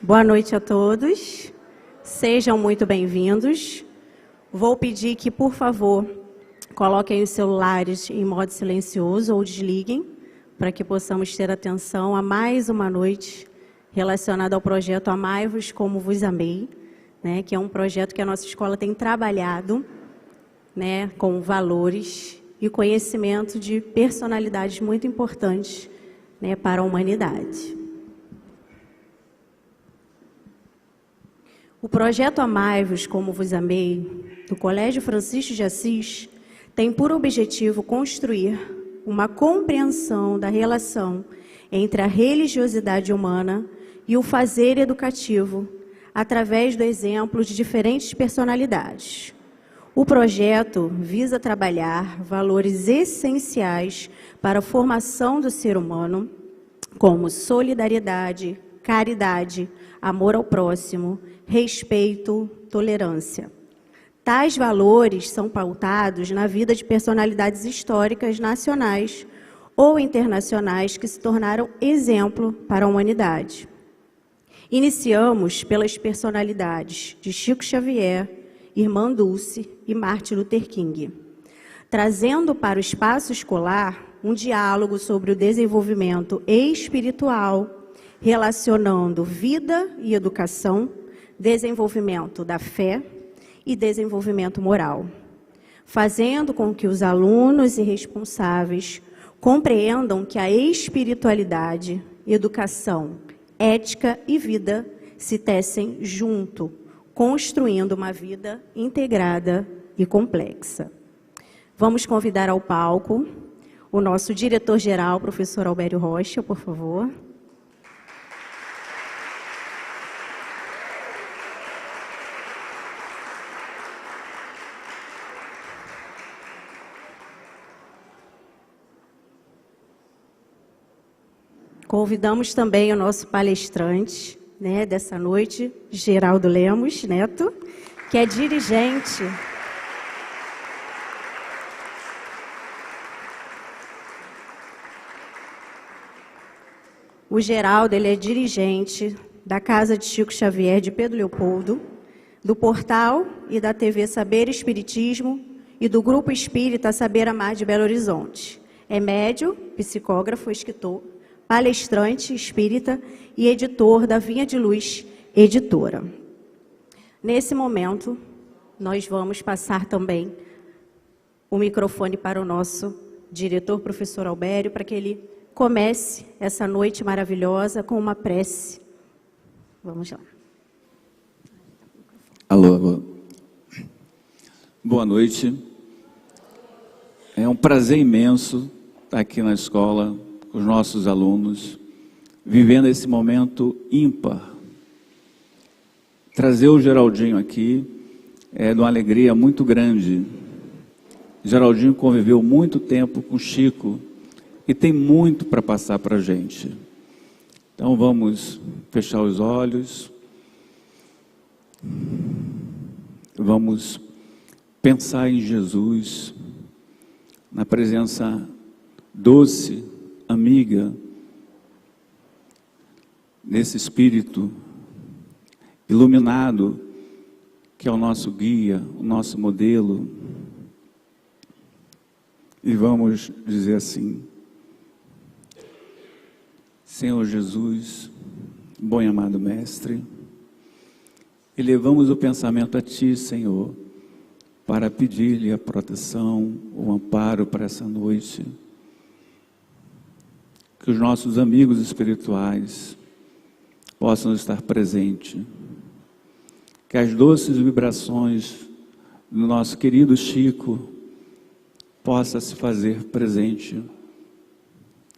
Boa noite a todos. Sejam muito bem-vindos. Vou pedir que, por favor, coloquem os celulares em modo silencioso ou desliguem, para que possamos ter atenção a mais uma noite relacionada ao projeto Amai-vos como vos amei, né, que é um projeto que a nossa escola tem trabalhado, né, com valores e conhecimento de personalidades muito importantes, né, para a humanidade. O projeto Amai-vos como vos amei, do Colégio Francisco de Assis, tem por objetivo construir uma compreensão da relação entre a religiosidade humana e o fazer educativo, através do exemplo de diferentes personalidades. O projeto visa trabalhar valores essenciais para a formação do ser humano, como solidariedade, caridade, amor ao próximo, respeito, tolerância. Tais valores são pautados na vida de personalidades históricas nacionais ou internacionais que se tornaram exemplo para a humanidade. Iniciamos pelas personalidades de Chico Xavier, Irmã Dulce e Martin Luther King, trazendo para o espaço escolar um diálogo sobre o desenvolvimento espiritual, relacionando vida e educação, desenvolvimento da fé e desenvolvimento moral, fazendo com que os alunos e responsáveis compreendam que a espiritualidade, educação, ética e vida se tecem junto, construindo uma vida integrada e complexa. Vamos convidar ao palco o nosso diretor-geral, professor Albério Rocha, por favor. Convidamos também o nosso palestrante, né, dessa noite, Geraldo Lemos Neto, que é dirigente. O Geraldo, ele é dirigente da Casa de Chico Xavier de Pedro Leopoldo, do portal e da TV Saber Espiritismo e do Grupo Espírita Saber Amar de Belo Horizonte. É médium, psicógrafo, escritor, palestrante espírita e editor da Vinha de Luz Editora. Nesse momento, nós vamos passar também o microfone para o nosso diretor, professor Albério, para que ele comece essa noite maravilhosa com uma prece. Vamos lá. Alô, alô. Boa noite. É um prazer imenso estar aqui na escola com os nossos alunos, vivendo esse momento ímpar. Trazer o Geraldinho aqui é de uma alegria muito grande. Geraldinho conviveu muito tempo com Chico e tem muito para passar para a gente. Então vamos fechar os olhos, vamos pensar em Jesus, na presença doce, amiga, nesse espírito iluminado, que é o nosso guia, o nosso modelo. E vamos dizer assim: Senhor Jesus, bom e amado Mestre, elevamos o pensamento a Ti, Senhor, para pedir-lhe a proteção, o amparo para essa noite. Que os nossos amigos espirituais possam estar presentes. Que as doces vibrações do nosso querido Chico possam se fazer presente,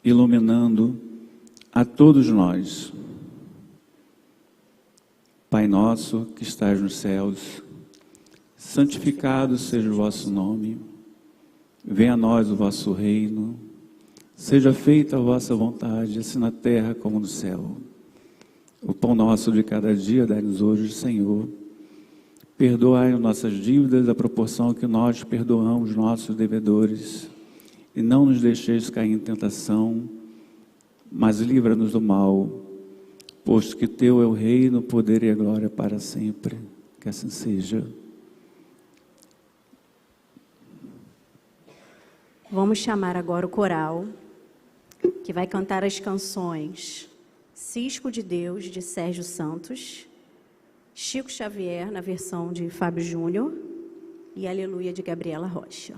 iluminando a todos nós. Pai nosso que estás nos céus, santificado seja o vosso nome. Venha a nós o vosso reino. Seja feita a vossa vontade, assim na terra como no céu. O pão nosso de cada dia dai-nos hoje, Senhor. Perdoai nossas dívidas da proporção que nós perdoamos nossos devedores. E não nos deixeis cair em tentação, mas livra-nos do mal. posto que teu é o reino, o poder e a glória para sempre. Que assim seja. Vamos chamar agora o coral, que vai cantar as canções Cisco de Deus, de Sérgio Santos, Chico Xavier, na versão de Fábio Júnior, e Aleluia, de Gabriela Rocha.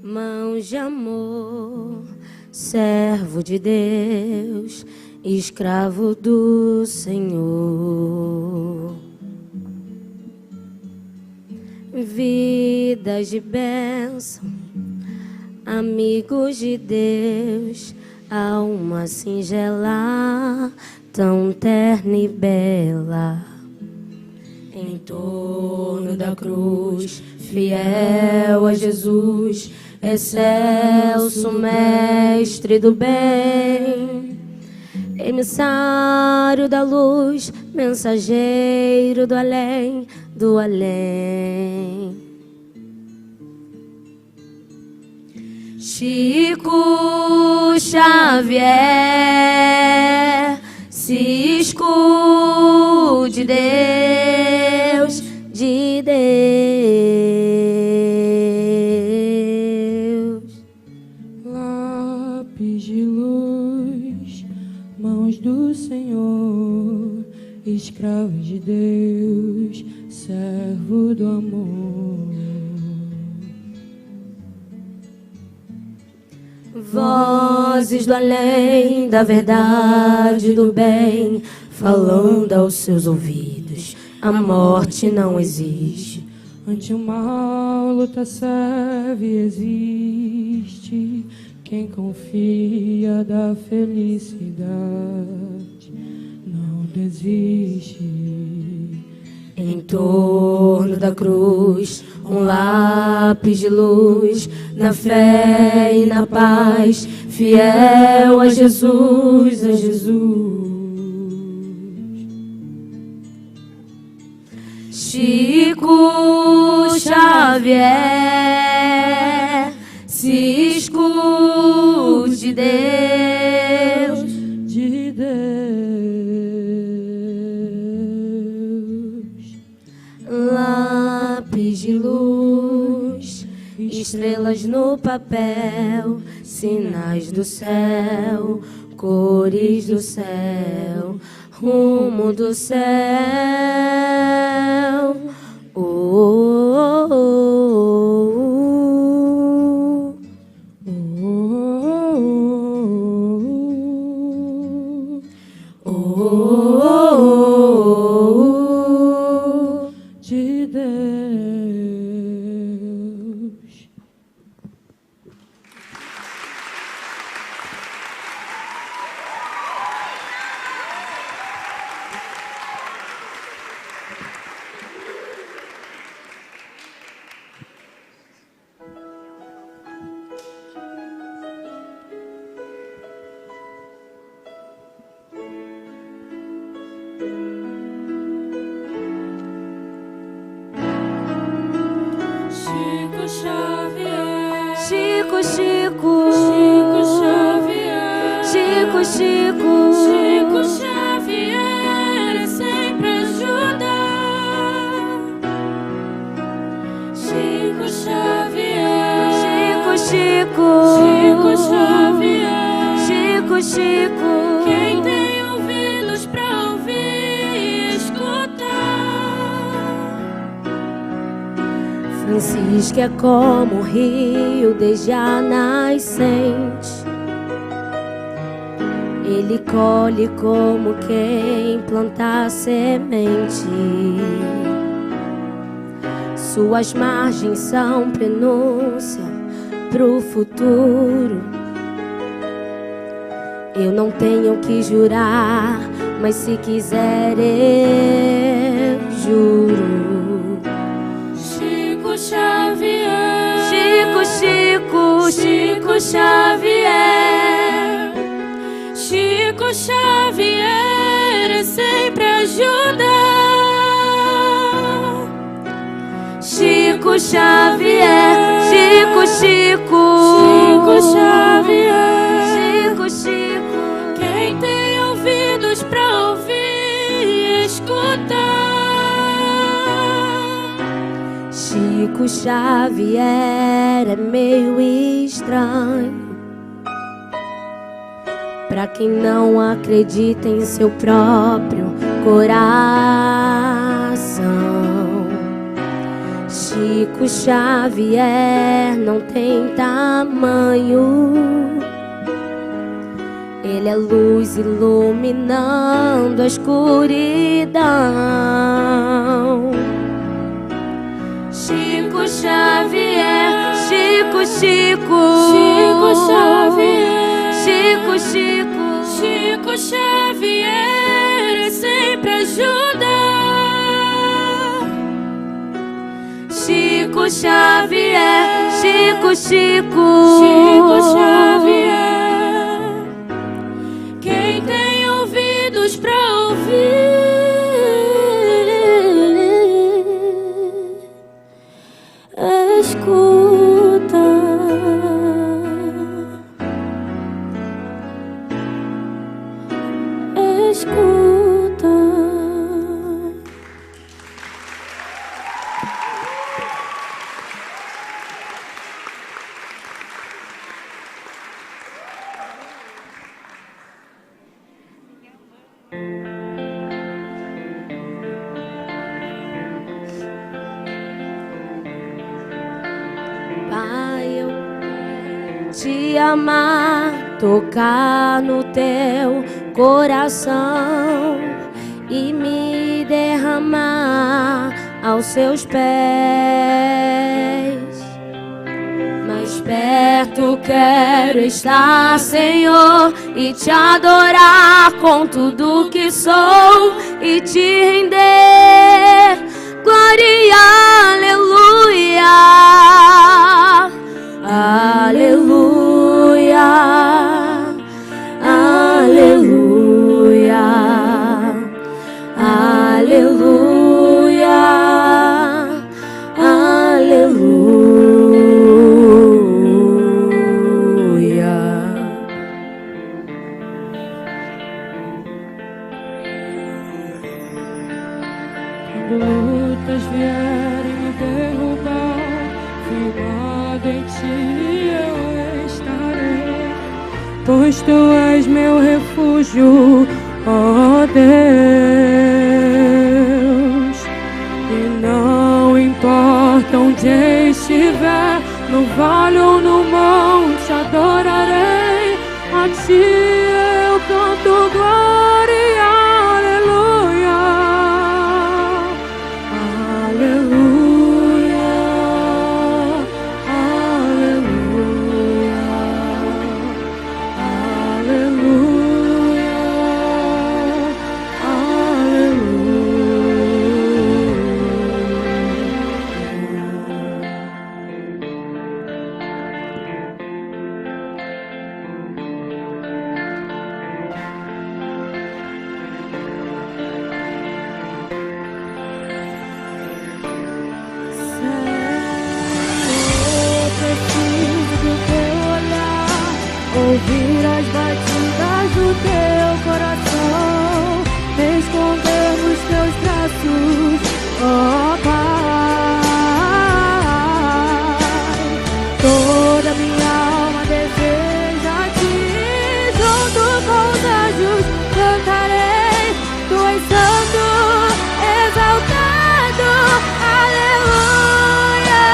Mãos de amor, servo de Deus, escravo do Senhor. Vidas de bênção, amigos de Deus, alma singela, tão terna e bela. Em torno da cruz, fiel a Jesus, excelso mestre do bem, emissário da luz, mensageiro do além, do além. Chico Xavier, cisco de Deus, de Deus. Lápis de luz, mãos do Senhor, escravo de Deus, servo do amor. Vozes do além, da verdade, do bem, falando aos seus ouvidos, a morte não existe. Ante o mal, luta serve e existe. Quem confia da felicidade não desiste. Em torno da cruz, um lápis de luz, na fé e na paz, fiel a Jesus, a Jesus. Chico Xavier, cisco de Deus, De Deus. lápis de luz, estrelas no papel, sinais do céu, cores do céu, rumo do céu. Oh, oh, oh, oh, oh, oh, de Deus. que é como um rio desde a nascente. Ele colhe como quem planta semente. Suas margens são prenúncia pro futuro. Eu não tenho que jurar, mas se quiser eu juro. Chico Xavier, Chico, Chico, Chico Xavier. Chico Xavier sempre ajuda. Chico Xavier, Chico, Chico, Chico Xavier. Chico, Chico. Quem tem ouvidos pra ouvir, escuta. Chico Xavier é meio estranho pra quem não acredita em seu próprio coração. Chico Xavier não tem tamanho. Ele é luz iluminando a escuridão. Chico Xavier, Chico, Chico, Chico Xavier, Chico, Chico, Chico Xavier sempre ajuda. Chico Xavier, Chico, Chico, Chico Xavier. Quem tem ouvidos pra ouvir, escuta. Escuta. Pai, eu quero te amar, tocar no teu coração e me derramar aos seus pés. Mais perto quero estar, Senhor, e te adorar com tudo que sou e te render glória e aleluia, aleluia, aleluia, aleluia, aleluia. Quando lutas vierem me derrubar, firmado em ti eu estarei, pois tu és meu refúgio, ó Deus. E não importa onde estiver, no vale ou no monte, adorarei a ti, eu canto glória e aleluia. Aleluia, aleluia, aleluia, ouvir as batidas do teu coração, me esconder nos teus braços, ó Pai. Toda minha alma deseja a ti, junto com os anjos cantarei, tu és santo, exaltado, aleluia.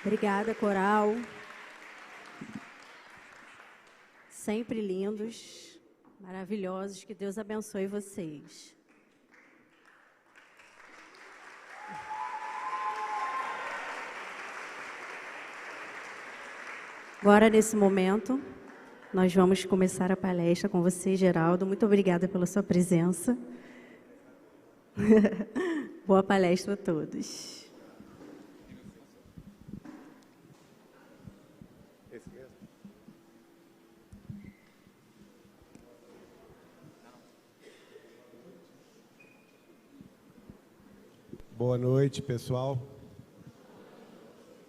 Obrigada, coral. Sempre lindos, maravilhosos. Que Deus abençoe vocês. Agora, nesse momento, nós vamos começar a palestra com você, Geraldo. Muito obrigada pela sua presença. Boa palestra a todos. Boa noite, pessoal.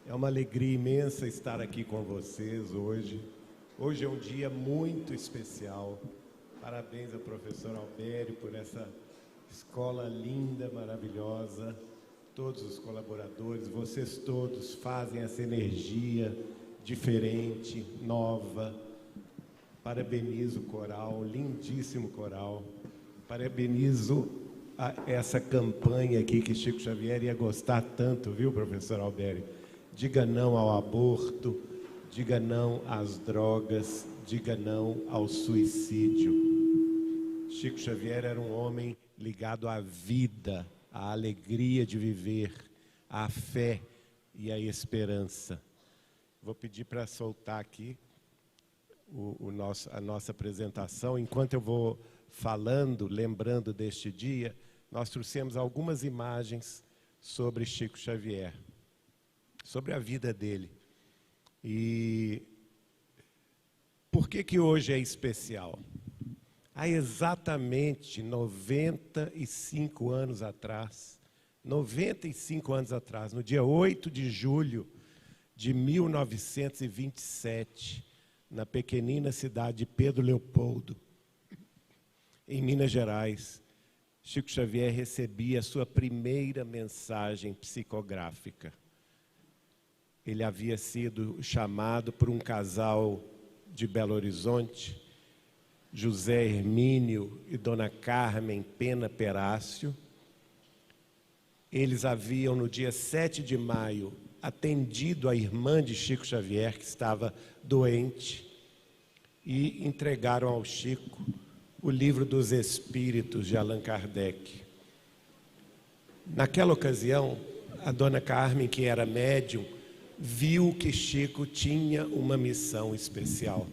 É uma alegria imensa estar aqui com vocês hoje. Hoje é um dia muito especial. Parabéns ao professor Albério por essa escola linda, maravilhosa. Todos os colaboradores, vocês todos fazem essa energia diferente, nova. Parabenizo o coral, lindíssimo coral. Parabenizo essa campanha aqui que Chico Xavier ia gostar tanto, viu, professor Albério? Diga não ao aborto, diga não às drogas, diga não ao suicídio. Chico Xavier era um homem ligado à vida, à alegria de viver, à fé e à esperança. Vou pedir para soltar aqui a nossa apresentação. Enquanto eu vou falando, lembrando deste dia, nós trouxemos algumas imagens sobre Chico Xavier, sobre a vida dele. E por que hoje é especial? Há exatamente 95 anos atrás, no dia 8 de julho de 1927, na pequenina cidade de Pedro Leopoldo, em Minas Gerais, Chico Xavier recebia a sua primeira mensagem psicográfica. Ele havia sido chamado por um casal de Belo Horizonte, José Hermínio e Dona Carmen Pena Perácio. Eles haviam, no dia 7 de maio, atendido a irmã de Chico Xavier, que estava doente, e entregaram ao Chico o Livro dos Espíritos de Allan Kardec. Naquela ocasião, a Dona Carmen, que era médium, viu que Chico tinha uma missão especial.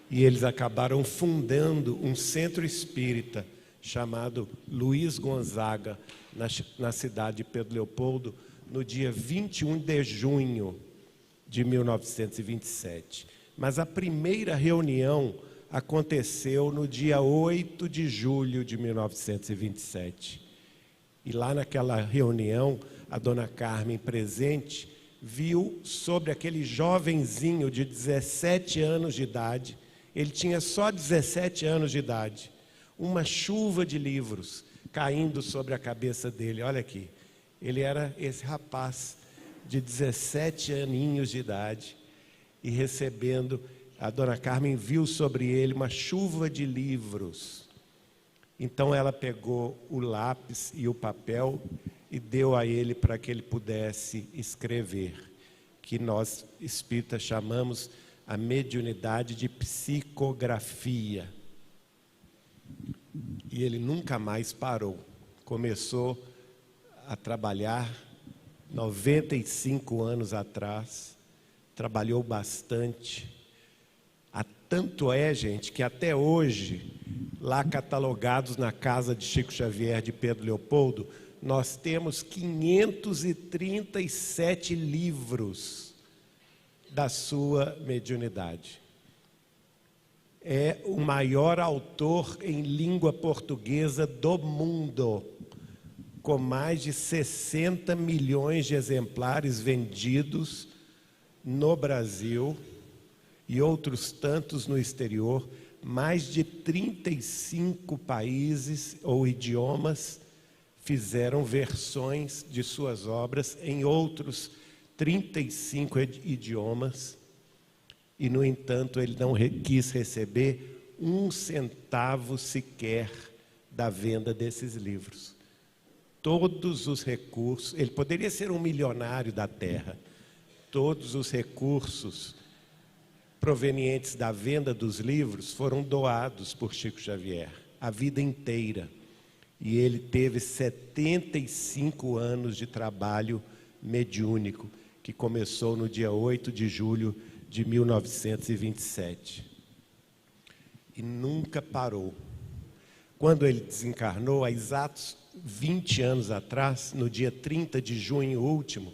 E eles acabaram fundando um centro espírita chamado Luiz Gonzaga, na cidade de Pedro Leopoldo, no dia 21 de junho de 1927. Mas a primeira reunião aconteceu no dia 8 de julho de 1927. E lá naquela reunião, a Dona Carmen, presente, viu sobre aquele jovenzinho de 17 anos de idade, ele tinha só 17 anos de idade, uma chuva de livros caindo sobre a cabeça dele. Olha aqui, ele era esse rapaz de 17 aninhos de idade e recebendo, a Dona Carmen viu sobre ele uma chuva de livros. Então ela pegou o lápis e o papel e deu a ele para que ele pudesse escrever, que nós espíritas chamamos a mediunidade de psicografia. E ele nunca mais parou. Começou a trabalhar 95 anos atrás, trabalhou bastante. Tanto é, gente, que até hoje, lá catalogados na casa de Chico Xavier de Pedro Leopoldo, nós temos 537 livros da sua mediunidade. É o maior autor em língua portuguesa do mundo, com mais de 60 milhões de exemplares vendidos no Brasil e outros tantos no exterior. Mais de 35 países ou idiomas fizeram versões de suas obras em outros 35 idiomas. E, no entanto, ele não quis receber um centavo sequer da venda desses livros. Todos os recursos, ele poderia ser um milionário da terra, todos os recursos provenientes da venda dos livros foram doados por Chico Xavier, a vida inteira. E ele teve 75 anos de trabalho mediúnico, que começou no dia 8 de julho de 1927. E nunca parou. Quando ele desencarnou, há exatos 20 anos atrás, no dia 30 de junho último,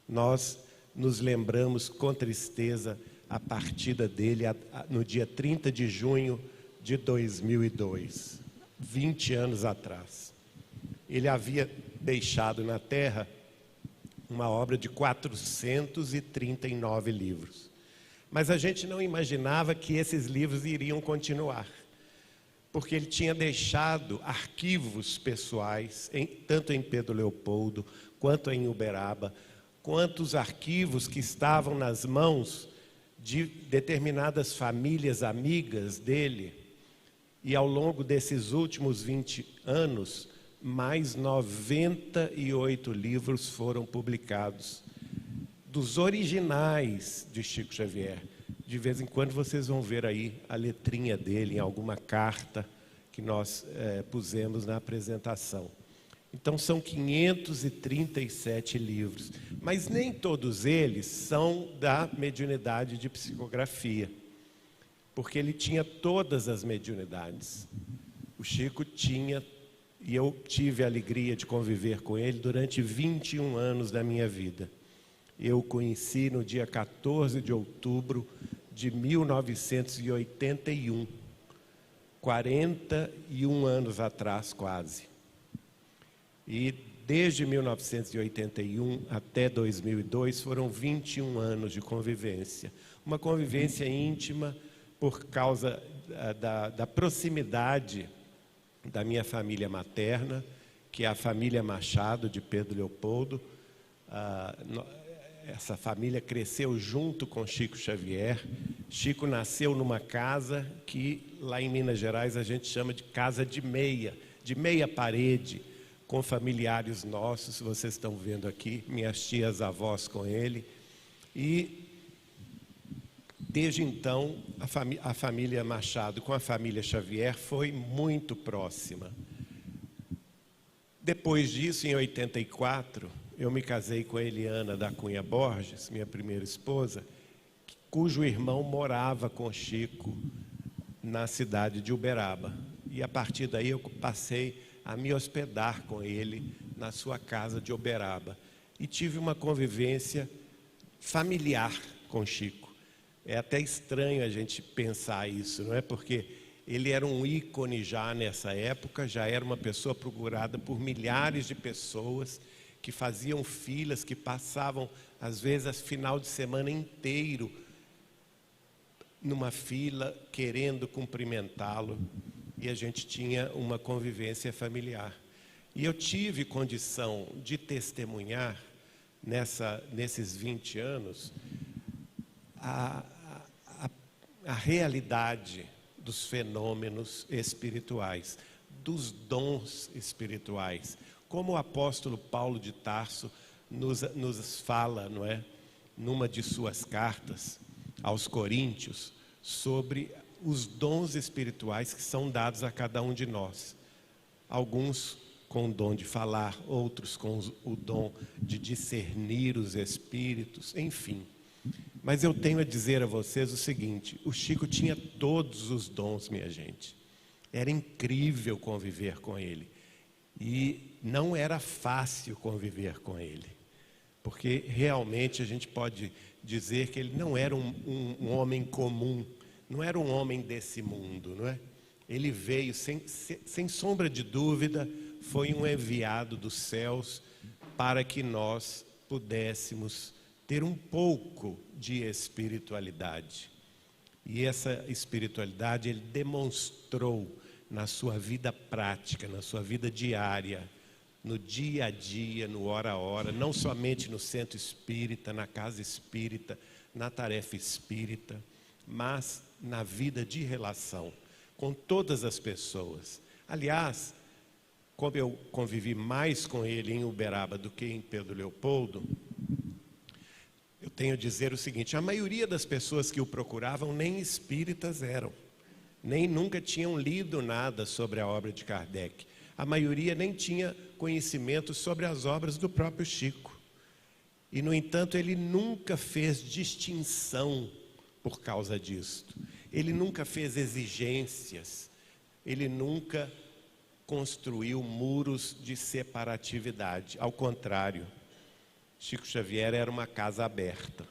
nós nos lembramos com tristeza a partida dele no dia 30 de junho de 2002, 20 anos atrás. Ele havia deixado na Terra uma obra de 439 livros. Mas a gente não imaginava que esses livros iriam continuar, porque ele tinha deixado arquivos pessoais, tanto em Pedro Leopoldo, quanto em Uberaba, quanto os arquivos que estavam nas mãos de determinadas famílias amigas dele. E ao longo desses últimos 20 anos, mais 98 livros foram publicados, dos originais de Chico Xavier. De vez em quando vocês vão ver aí a letrinha dele em alguma carta que nós pusemos na apresentação. Então são 537 livros, mas nem todos eles são da mediunidade de psicografia, porque ele tinha todas as mediunidades. O Chico tinha, e eu tive a alegria de conviver com ele durante 21 anos da minha vida. Eu o conheci no dia 14 de outubro de 1981, 41 anos atrás quase. E desde 1981 até 2002 foram 21 anos de convivência. Uma convivência íntima por causa da proximidade da minha família materna, que é a família Machado de Pedro Leopoldo. Essa família cresceu junto com Chico Xavier. Chico nasceu numa casa que lá em Minas Gerais a gente chama de casa de meia parede, com familiares nossos, vocês estão vendo aqui, minhas tias avós com ele. E desde então a família Machado com a família Xavier foi muito próxima. Depois disso, em 84, eu me casei com a Eliana da Cunha Borges, minha primeira esposa, cujo irmão morava com Chico na cidade de Uberaba. E a partir daí eu passei a me hospedar com ele na sua casa de Uberaba. E tive uma convivência familiar com Chico. É até estranho a gente pensar isso, não é? Porque ele era um ícone já nessa época, já era uma pessoa procurada por milhares de pessoas que faziam filas, que passavam, às vezes, final de semana inteiro numa fila, querendo cumprimentá-lo. E a gente tinha uma convivência familiar. E eu tive condição de testemunhar, nesses 20 anos, a realidade dos fenômenos espirituais, dos dons espirituais. Como o apóstolo Paulo de Tarso nos fala, não é? Numa de suas cartas aos Coríntios, sobre os dons espirituais que são dados a cada um de nós. Alguns com o dom de falar, outros com o dom de discernir os espíritos, enfim. Mas eu tenho a dizer a vocês o seguinte: o Chico tinha todos os dons, minha gente. Era incrível conviver com ele. E não era fácil conviver com ele, porque realmente a gente pode dizer que ele não era um homem comum, não era um homem desse mundo, não é? Ele veio, sem sombra de dúvida, foi um enviado dos céus para que nós pudéssemos ter um pouco de espiritualidade. E essa espiritualidade ele demonstrou na sua vida prática, na sua vida diária, no dia a dia, no hora a hora, não somente no centro espírita, na casa espírita, na tarefa espírita, mas na vida de relação com todas as pessoas. Aliás, como eu convivi mais com ele em Uberaba do que em Pedro Leopoldo, eu tenho a dizer o seguinte: a maioria das pessoas que o procuravam nem espíritas eram, nem nunca tinham lido nada sobre a obra de Kardec. A maioria nem tinha conhecimento sobre as obras do próprio Chico. E, no entanto, ele nunca fez distinção por causa disto. Ele nunca fez exigências. Ele nunca construiu muros de separatividade. Ao contrário, Chico Xavier era uma casa aberta.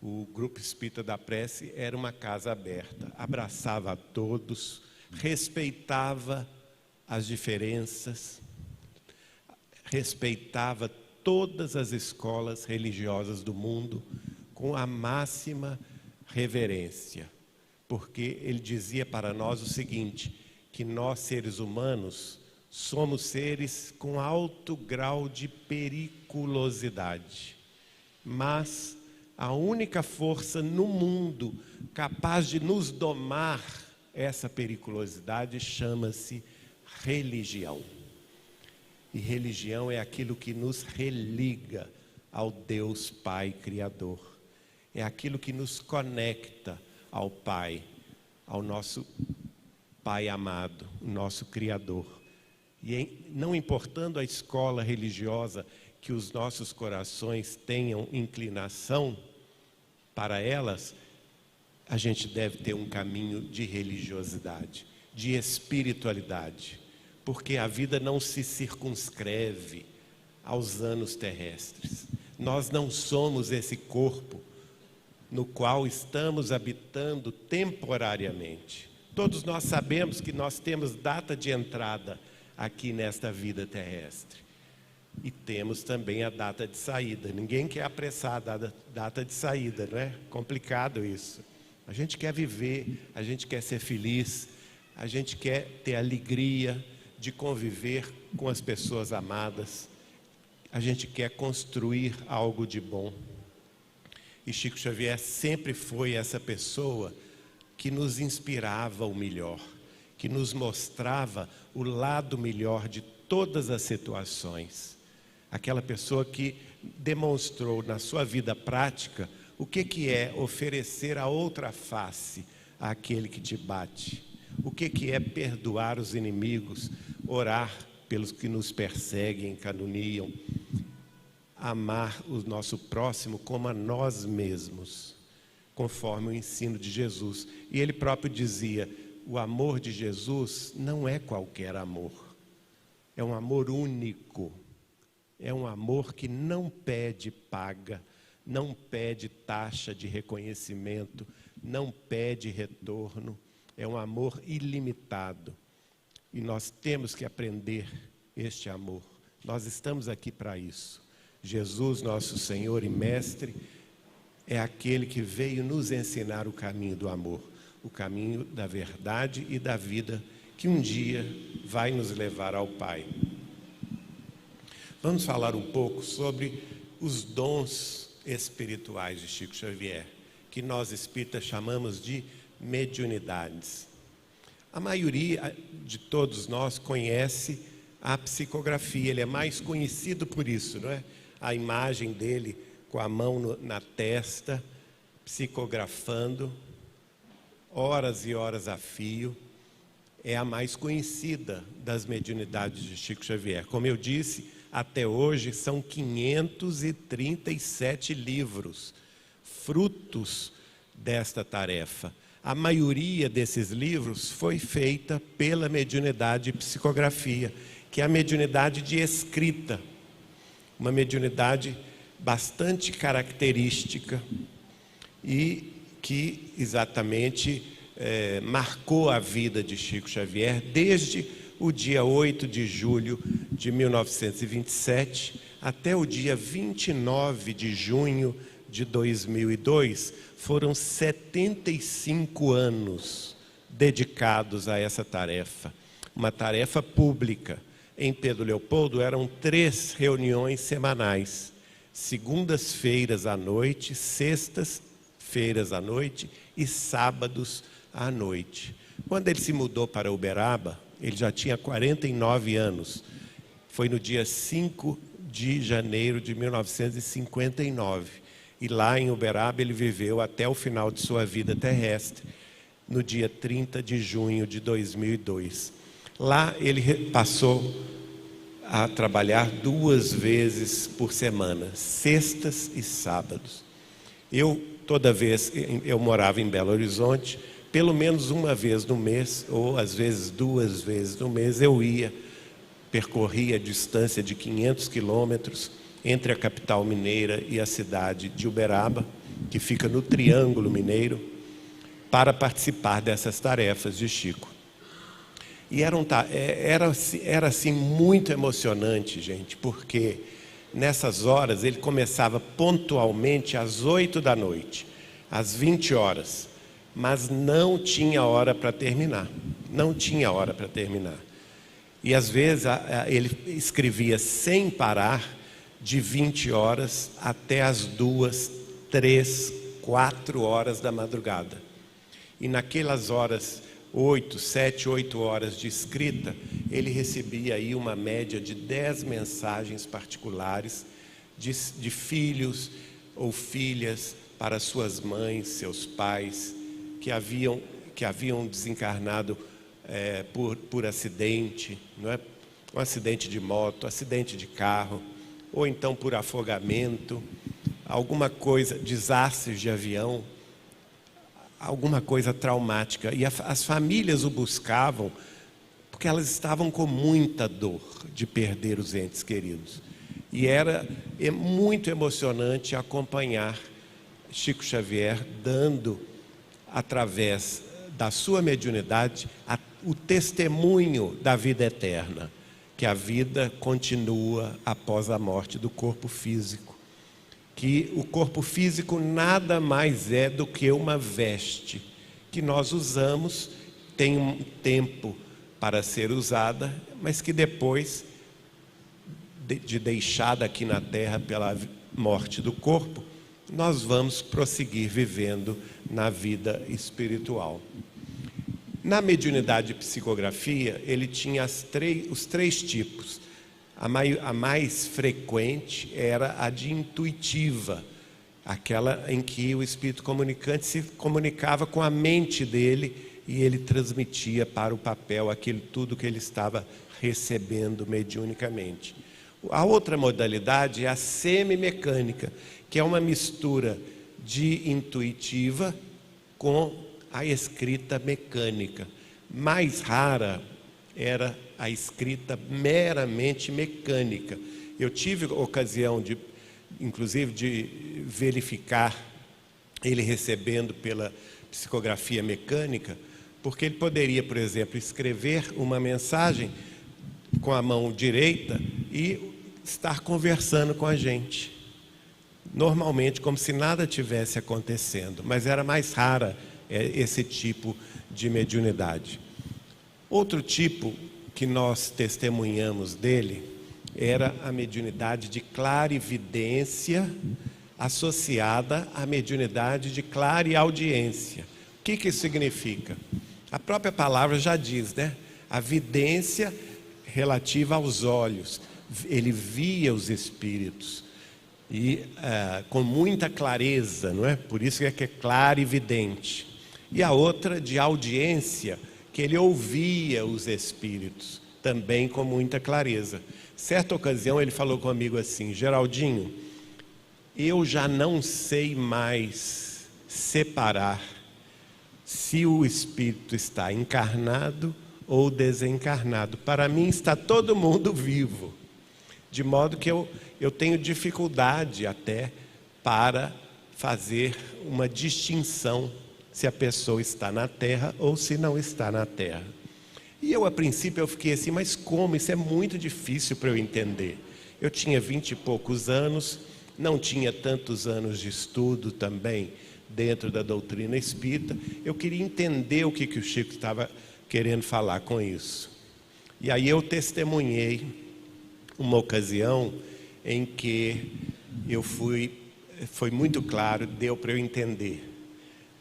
O Grupo Espírita da Prece era uma casa aberta. Abraçava a todos, respeitava as diferenças, respeitava todas as escolas religiosas do mundo com a máxima reverência. Porque ele dizia para nós o seguinte, que nós, seres humanos, somos seres com alto grau de periculosidade. Mas a única força no mundo capaz de nos domar essa periculosidade chama-se religião. E religião é aquilo que nos religa ao Deus Pai Criador. É aquilo que nos conecta ao Pai, ao nosso Pai amado, o nosso Criador. E não importando a escola religiosa que os nossos corações tenham inclinação para elas, a gente deve ter um caminho de religiosidade, de espiritualidade, porque a vida não se circunscreve aos anos terrestres. Nós não somos esse corpo no qual estamos habitando temporariamente. Todos nós sabemos que nós temos data de entrada aqui nesta vida terrestre. E temos também a data de saída. Ninguém quer apressar a data de saída, não é? Complicado isso. A gente quer viver, a gente quer ser feliz, a gente quer ter alegria de conviver com as pessoas amadas. A gente quer construir algo de bom. E Chico Xavier sempre foi essa pessoa que nos inspirava o melhor, que nos mostrava o lado melhor de todas as situações. Aquela pessoa que demonstrou na sua vida prática o que é oferecer a outra face àquele que te bate. O que é perdoar os inimigos, orar pelos que nos perseguem, caluniam, amar o nosso próximo como a nós mesmos, conforme o ensino de Jesus. E ele próprio dizia, o amor de Jesus não é qualquer amor, é um amor único, é um amor que não pede paga, não pede taxa de reconhecimento, não pede retorno, é um amor ilimitado. E nós temos que aprender este amor, nós estamos aqui para isso. Jesus, nosso Senhor e Mestre, é aquele que veio nos ensinar o caminho do amor, o caminho da verdade e da vida, que um dia vai nos levar ao Pai. Vamos falar um pouco sobre os dons espirituais de Chico Xavier, que nós espíritas chamamos de mediunidades. A maioria de todos nós conhece a psicografia, ele é mais conhecido por isso, não é? A imagem dele com a mão na testa, psicografando, horas e horas a fio, é a mais conhecida das mediunidades de Chico Xavier. Como eu disse, até hoje são 537 livros, frutos desta tarefa. A maioria desses livros foi feita pela mediunidade de psicografia, que é a mediunidade de escrita, uma mediunidade bastante característica e que exatamente marcou a vida de Chico Xavier desde o dia 8 de julho de 1927 até o dia 29 de junho de 2002, foram 75 anos dedicados a essa tarefa, uma tarefa pública. Em Pedro Leopoldo eram 3 reuniões semanais, segundas-feiras à noite, sextas-feiras à noite e sábados à noite. Quando ele se mudou para Uberaba, ele já tinha 49 anos. Foi no dia 5 de janeiro de 1959. E lá em Uberaba ele viveu até o final de sua vida terrestre, no dia 30 de junho de 2002. Lá ele passou a trabalhar 2 vezes por semana, sextas e sábados. Toda vez, eu morava em Belo Horizonte, pelo menos uma vez no mês, ou às vezes 2 vezes no mês, eu percorria a distância de 500 quilômetros entre a capital mineira e a cidade de Uberaba, que fica no Triângulo Mineiro, para participar dessas tarefas de Chico. E era assim muito emocionante, gente, porque nessas horas ele começava pontualmente às 8 da noite, às 20 horas, mas não tinha hora para terminar, não tinha hora para terminar. E às vezes ele escrevia sem parar, de 20 horas até as 2, 3, 4 horas da madrugada. E naquelas horas, 7, 8 horas de escrita, ele recebia aí uma média de 10 mensagens particulares de filhos ou filhas para suas mães, seus pais, que haviam desencarnado por acidente, não é? Um acidente de moto, acidente de carro, ou então por afogamento, alguma coisa, desastres de avião, alguma coisa traumática. E as famílias o buscavam porque elas estavam com muita dor de perder os entes queridos. E é muito emocionante acompanhar Chico Xavier dando, através da sua mediunidade, o testemunho da vida eterna, que a vida continua após a morte do corpo físico, que o corpo físico nada mais é do que uma veste que nós usamos, tem um tempo para ser usada, mas que depois de deixada aqui na terra pela morte do corpo, nós vamos prosseguir vivendo na vida espiritual. Na mediunidade e psicografia, ele tinha os 3 tipos. A mais frequente era a de intuitiva, aquela em que o espírito comunicante se comunicava com a mente dele e ele transmitia para o papel tudo que ele estava recebendo mediunicamente. A outra modalidade é a semimecânica, que é uma mistura de intuitiva com a escrita mecânica. Mais rara era a escrita meramente mecânica. Eu tive ocasião inclusive de verificar ele recebendo pela psicografia mecânica, porque ele poderia, por exemplo, escrever uma mensagem com a mão direita e estar conversando com a gente, normalmente como se nada tivesse acontecendo, mas era mais rara esse tipo de mediunidade. Outro tipo que nós testemunhamos dele era a mediunidade de clarividência associada à mediunidade de clareaudiência. O que isso significa? A própria palavra já diz, né? A vidência relativa aos olhos. Ele via os espíritos e com muita clareza, não é? Por isso que é clarividente. E a outra de audiência, que ele ouvia os espíritos, também com muita clareza. Certa ocasião ele falou comigo assim: Geraldinho, eu já não sei mais separar se o espírito está encarnado ou desencarnado. Para mim está todo mundo vivo, de modo que eu tenho dificuldade até para fazer uma distinção se a pessoa está na terra ou se não está na terra. E a princípio eu fiquei assim, mas como? Isso é muito difícil para eu entender. Eu tinha 20 e poucos anos, não tinha tantos anos de estudo também dentro da doutrina espírita. Eu queria entender o que o Chico estava querendo falar com isso. E aí eu testemunhei uma ocasião em que foi muito claro, deu para eu entender.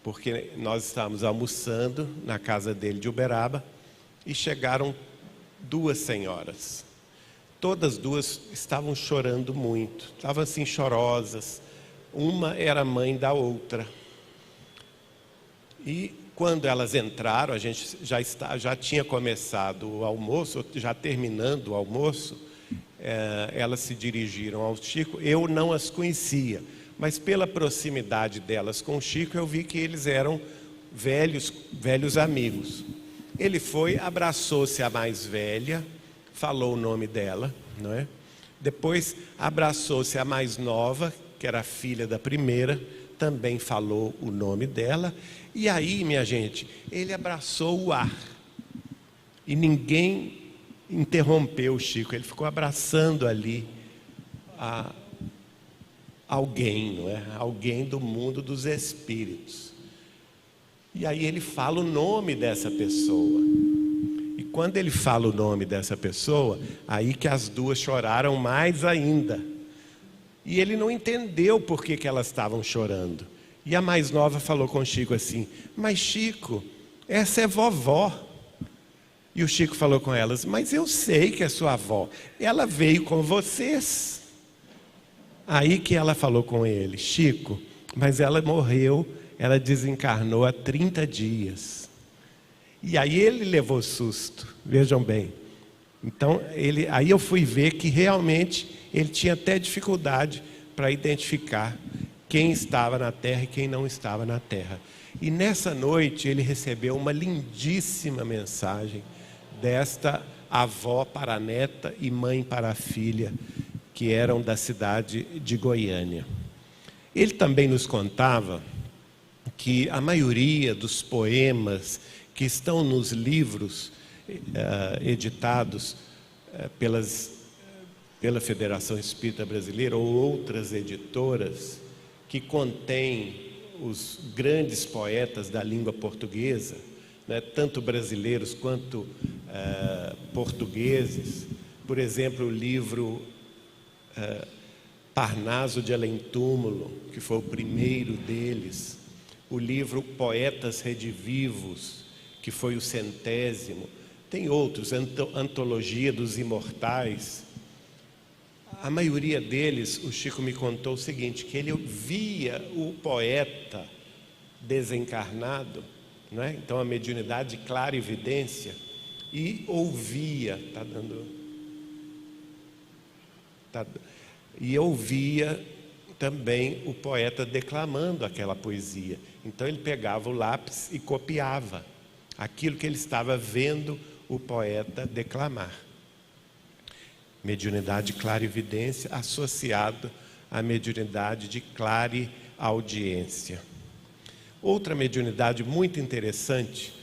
Porque nós estávamos almoçando na casa dele de Uberaba e chegaram 2 senhoras. Todas 2 estavam chorando muito, estavam assim chorosas, uma era mãe da outra. E quando elas entraram, a gente já tinha começado o almoço, já terminando o almoço, elas se dirigiram ao Chico. Eu não as conhecia, mas pela proximidade delas com o Chico, eu vi que eles eram velhos amigos. Ele foi, abraçou-se a mais velha, falou o nome dela, não é? Depois abraçou-se a mais nova, que era a filha da primeira, também falou o nome dela. E aí, minha gente, ele abraçou o ar. E ninguém interrompeu o Chico. Ele ficou abraçando ali alguém, não é? Alguém do mundo dos espíritos. E aí ele fala o nome dessa pessoa. E quando ele fala o nome dessa pessoa, aí que as duas choraram mais ainda. E ele não entendeu por que elas estavam chorando. E a mais nova falou com o Chico assim: mas Chico, essa é vovó. E o Chico falou com elas: mas eu sei que é sua avó, ela veio com vocês. Aí que ela falou com ele: Chico, mas ela morreu, ela desencarnou há 30 dias. E aí ele levou susto, vejam bem. Então, aí eu fui ver que realmente ele tinha até dificuldade para identificar quem estava na Terra e quem não estava na Terra. E nessa noite ele recebeu uma lindíssima mensagem desta avó para a neta e mãe para a filha, que eram da cidade de Goiânia. Ele também nos contava que a maioria dos poemas que estão nos livros editados pela Federação Espírita Brasileira ou outras editoras que contêm os grandes poetas da língua portuguesa, né, tanto brasileiros quanto portugueses. Por exemplo, o livro Parnaso de Além-Túmulo, que foi o primeiro deles. O livro Poetas Redivivos, que foi o 100º. Tem outros, Antologia dos Imortais. A maioria deles, o Chico me contou o seguinte, que ele via o poeta desencarnado, não é? Então a mediunidade de clara evidência, e ouvia, e ouvia também o poeta declamando aquela poesia. Então ele pegava o lápis e copiava aquilo que ele estava vendo o poeta declamar. Mediunidade de clarividência associado à mediunidade de clareaudiência. Outra mediunidade muito interessante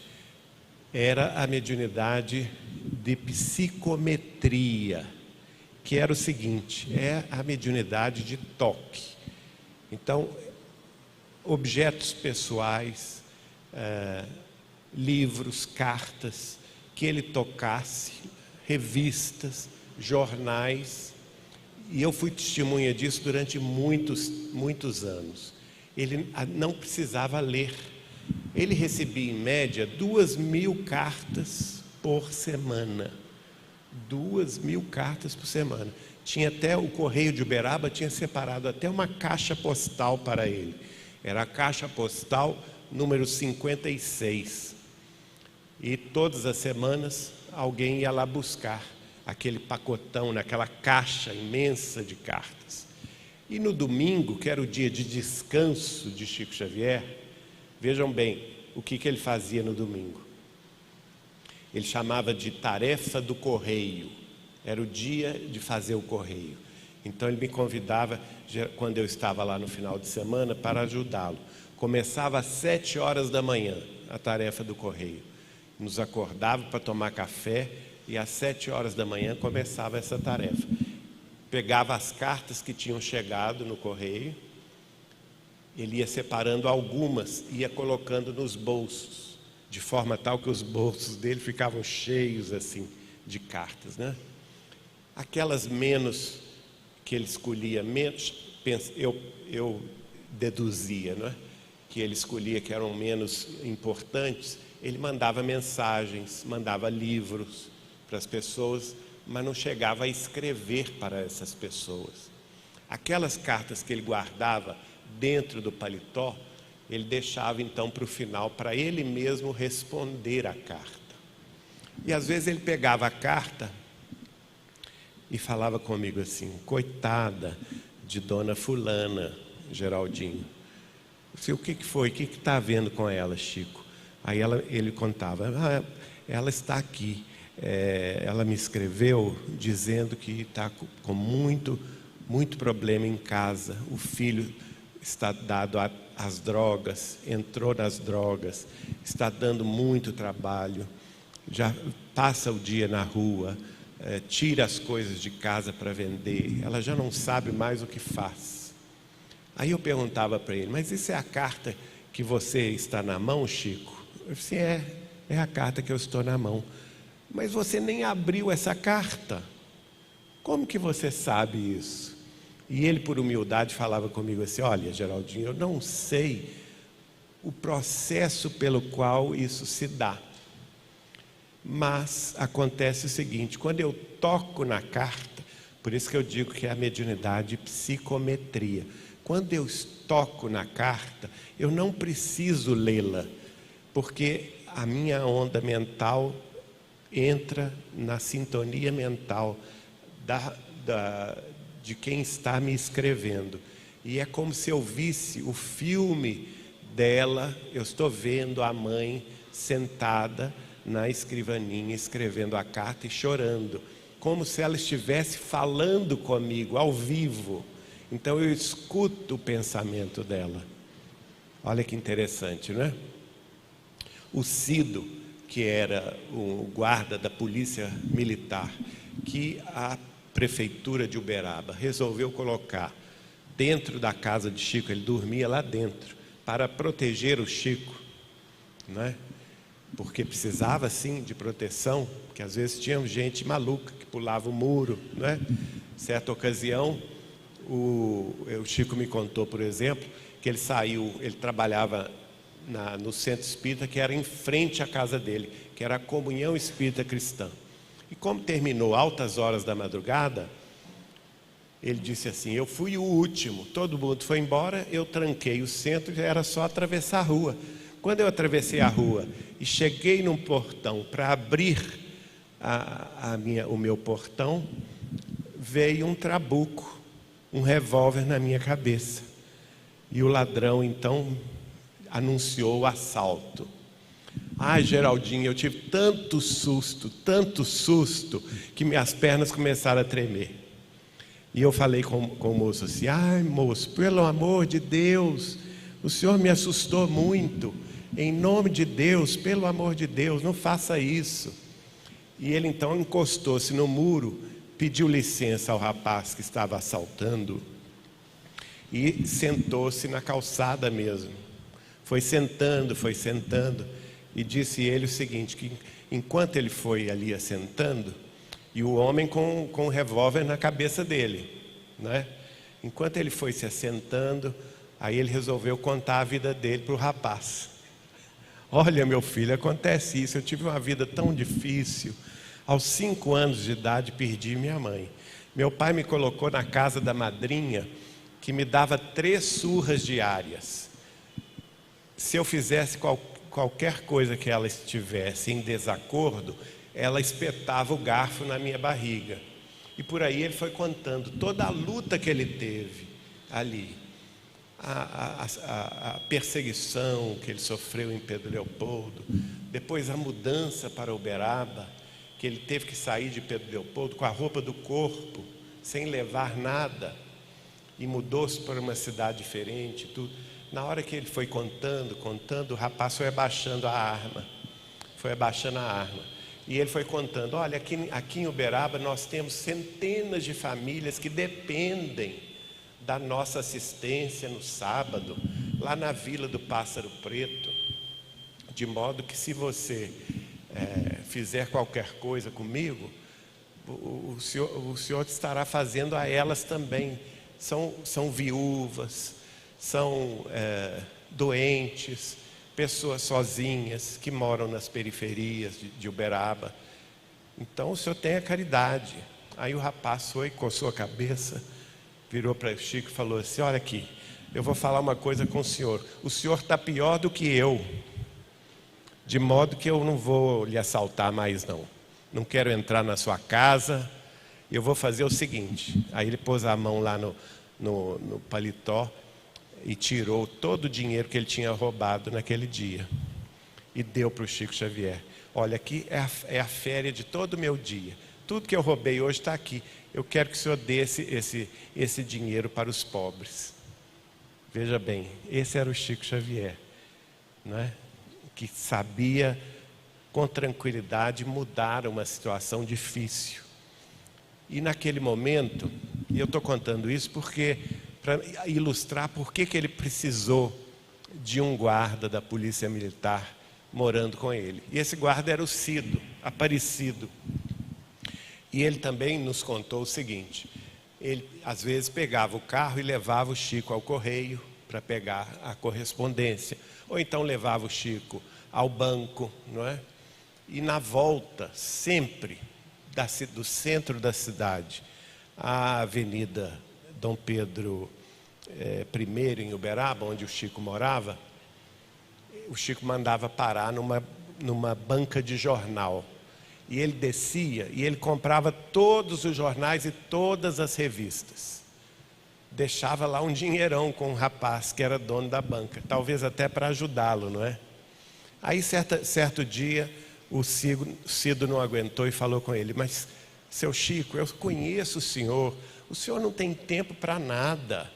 era a mediunidade de psicometria, que era o seguinte: é a mediunidade de toque. Então, objetos pessoais, livros, cartas, que ele tocasse, revistas, jornais, e eu fui testemunha disso durante muitos anos. Ele não precisava ler. Ele recebia em média 2.000 cartas por semana. 2.000 cartas por semana. Tinha até o Correio de Uberaba, tinha separado até uma caixa postal para ele. Era a caixa postal número 56. E todas as semanas alguém ia lá buscar aquele pacotão, naquela caixa imensa de cartas. E no domingo, que era o dia de descanso de Chico Xavier, vejam bem o que ele fazia no domingo. Ele chamava de tarefa do correio. Era o dia de fazer o correio. Então ele me convidava, quando eu estava lá no final de semana, para ajudá-lo. Começava às 7 horas da manhã a tarefa do correio. Nos acordava para tomar café e às 7 horas da manhã começava essa tarefa. Pegava as cartas que tinham chegado no correio, ele ia separando algumas, ia colocando nos bolsos, de forma tal que os bolsos dele ficavam cheios assim de cartas, né? Aquelas menos que ele escolhia, menos, eu deduzia, não é? Que ele escolhia que eram menos importantes, ele mandava mensagens, mandava livros para as pessoas, mas não chegava a escrever para essas pessoas. Aquelas cartas que ele guardava dentro do paletó, ele deixava então para o final, para ele mesmo responder a carta. E às vezes ele pegava a carta e falava comigo assim: coitada de dona fulana, Geraldinho. Eu disse: o que foi? O que está havendo com ela, Chico? Aí ele contava: ela está aqui. Ela me escreveu dizendo que está com muito problema em casa. O filho está dado às drogas, entrou nas drogas, está dando muito trabalho, já passa o dia na rua, tira as coisas de casa para vender, ela já não sabe mais o que faz. Aí eu perguntava para ele: mas isso é a carta que você está na mão, Chico? Eu disse: é a carta que eu estou na mão. Mas você nem abriu essa carta. Como que você sabe isso? E ele, por humildade, falava comigo assim: olha, Geraldinho, eu não sei o processo pelo qual isso se dá. Mas acontece o seguinte: quando eu toco na carta, por isso que eu digo que é a mediunidade psicometria. Quando eu toco na carta, eu não preciso lê-la, porque a minha onda mental entra na sintonia mental de quem está me escrevendo. E é como se eu visse o filme dela. Eu estou vendo a mãe sentada na escrivaninha, escrevendo a carta e chorando, como se ela estivesse falando comigo ao vivo. Então eu escuto o pensamento dela. Olha que interessante, não é? O Cido, que era o guarda da polícia militar, que a prefeitura de Uberaba resolveu colocar dentro da casa de Chico, ele dormia lá dentro, para proteger o Chico, não é? Porque precisava sim de proteção, porque às vezes tinha gente maluca que pulava o muro, não é? Certa ocasião, o Chico me contou, por exemplo, que ele trabalhava no centro espírita, que era em frente à casa dele, que era a Comunhão Espírita Cristã. E como terminou altas horas da madrugada, ele disse assim: eu fui o último, todo mundo foi embora, eu tranquei o centro e era só atravessar a rua. Quando eu atravessei a rua e cheguei num portão para abrir o meu portão, veio um trabuco, um revólver na minha cabeça. E o ladrão então anunciou o assalto. Geraldinho, eu tive tanto susto, que minhas pernas começaram a tremer. E eu falei com o moço assim: moço, pelo amor de Deus, o senhor me assustou muito. Em nome de Deus, pelo amor de Deus, não faça isso. E ele então encostou-se no muro, pediu licença ao rapaz que estava assaltando e sentou-se na calçada mesmo. Foi sentando, e disse ele o seguinte: que enquanto ele foi ali assentando, e o homem com um revólver na cabeça dele, né? Enquanto ele foi se assentando, aí ele resolveu contar a vida dele para o rapaz. Olha, meu filho, acontece isso, eu tive uma vida tão difícil. Aos 5 anos de idade perdi minha mãe. Meu pai me colocou na casa da madrinha, que me dava 3 surras diárias. Se eu fizesse qualquer coisa que ela estivesse em desacordo, ela espetava o garfo na minha barriga. E por aí ele foi contando toda a luta que ele teve ali, a perseguição que ele sofreu em Pedro Leopoldo, depois a mudança para Uberaba, que ele teve que sair de Pedro Leopoldo com a roupa do corpo, sem levar nada, e mudou-se para uma cidade diferente, tudo. Na hora que ele foi contando, o rapaz foi abaixando a arma. E ele foi contando: olha, aqui em Uberaba nós temos centenas de famílias que dependem da nossa assistência no sábado, lá na Vila do Pássaro Preto. De modo que se você fizer qualquer coisa comigo, o senhor estará fazendo a elas também. São viúvas, são doentes, pessoas sozinhas que moram nas periferias de Uberaba. Então o senhor tem a caridade. Aí o rapaz foi, coçou a cabeça, virou para o Chico e falou assim: olha aqui, eu vou falar uma coisa com o senhor está pior do que eu, de modo que eu não vou lhe assaltar mais não quero entrar na sua casa, eu vou fazer o seguinte. Aí ele pôs a mão lá no paletó e tirou todo o dinheiro que ele tinha roubado naquele dia e deu para o Chico Xavier. Olha, aqui é a férias de todo o meu dia, tudo que eu roubei hoje está aqui, eu quero que o senhor dê esse dinheiro para os pobres. Veja bem, esse era o Chico Xavier, não é? Que sabia com tranquilidade mudar uma situação difícil. E naquele momento, e eu estou contando isso porque para ilustrar por que ele precisou de um guarda da polícia militar morando com ele. E esse guarda era o Cido, Aparecido. E ele também nos contou o seguinte: ele às vezes pegava o carro e levava o Chico ao correio para pegar a correspondência, ou então levava o Chico ao banco, não é? E na volta, sempre do centro da cidade, a Avenida Dom Pedro I, em Uberaba, onde o Chico morava, o Chico mandava parar numa banca de jornal. E ele descia e ele comprava todos os jornais e todas as revistas. Deixava lá um dinheirão com um rapaz que era dono da banca, talvez até para ajudá-lo, não é? Aí certo dia o Cido não aguentou e falou com ele: mas seu Chico, eu conheço o senhor não tem tempo para nada,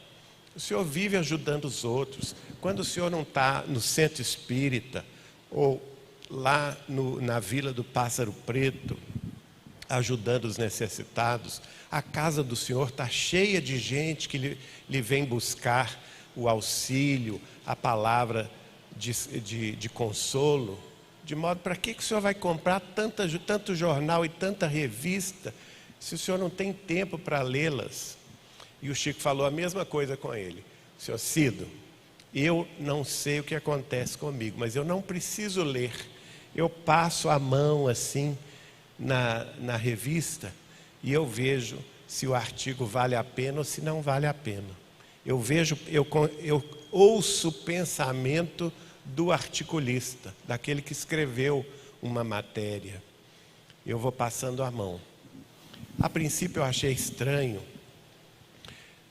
o senhor vive ajudando os outros, quando o senhor não está no centro espírita ou lá na Vila do Pássaro Preto ajudando os necessitados, a casa do senhor está cheia de gente que lhe vem buscar o auxílio, a palavra de consolo. De modo, para que o senhor vai comprar tanto jornal e tanta revista se o senhor não tem tempo para lê-las? E o Chico falou a mesma coisa com ele: senhor Cido, eu não sei o que acontece comigo, mas eu não preciso ler. Eu passo a mão assim na revista e eu vejo se o artigo vale a pena ou se não vale a pena. Eu ouço o pensamento do articulista, daquele que escreveu uma matéria. Eu vou passando a mão. A princípio eu achei estranho,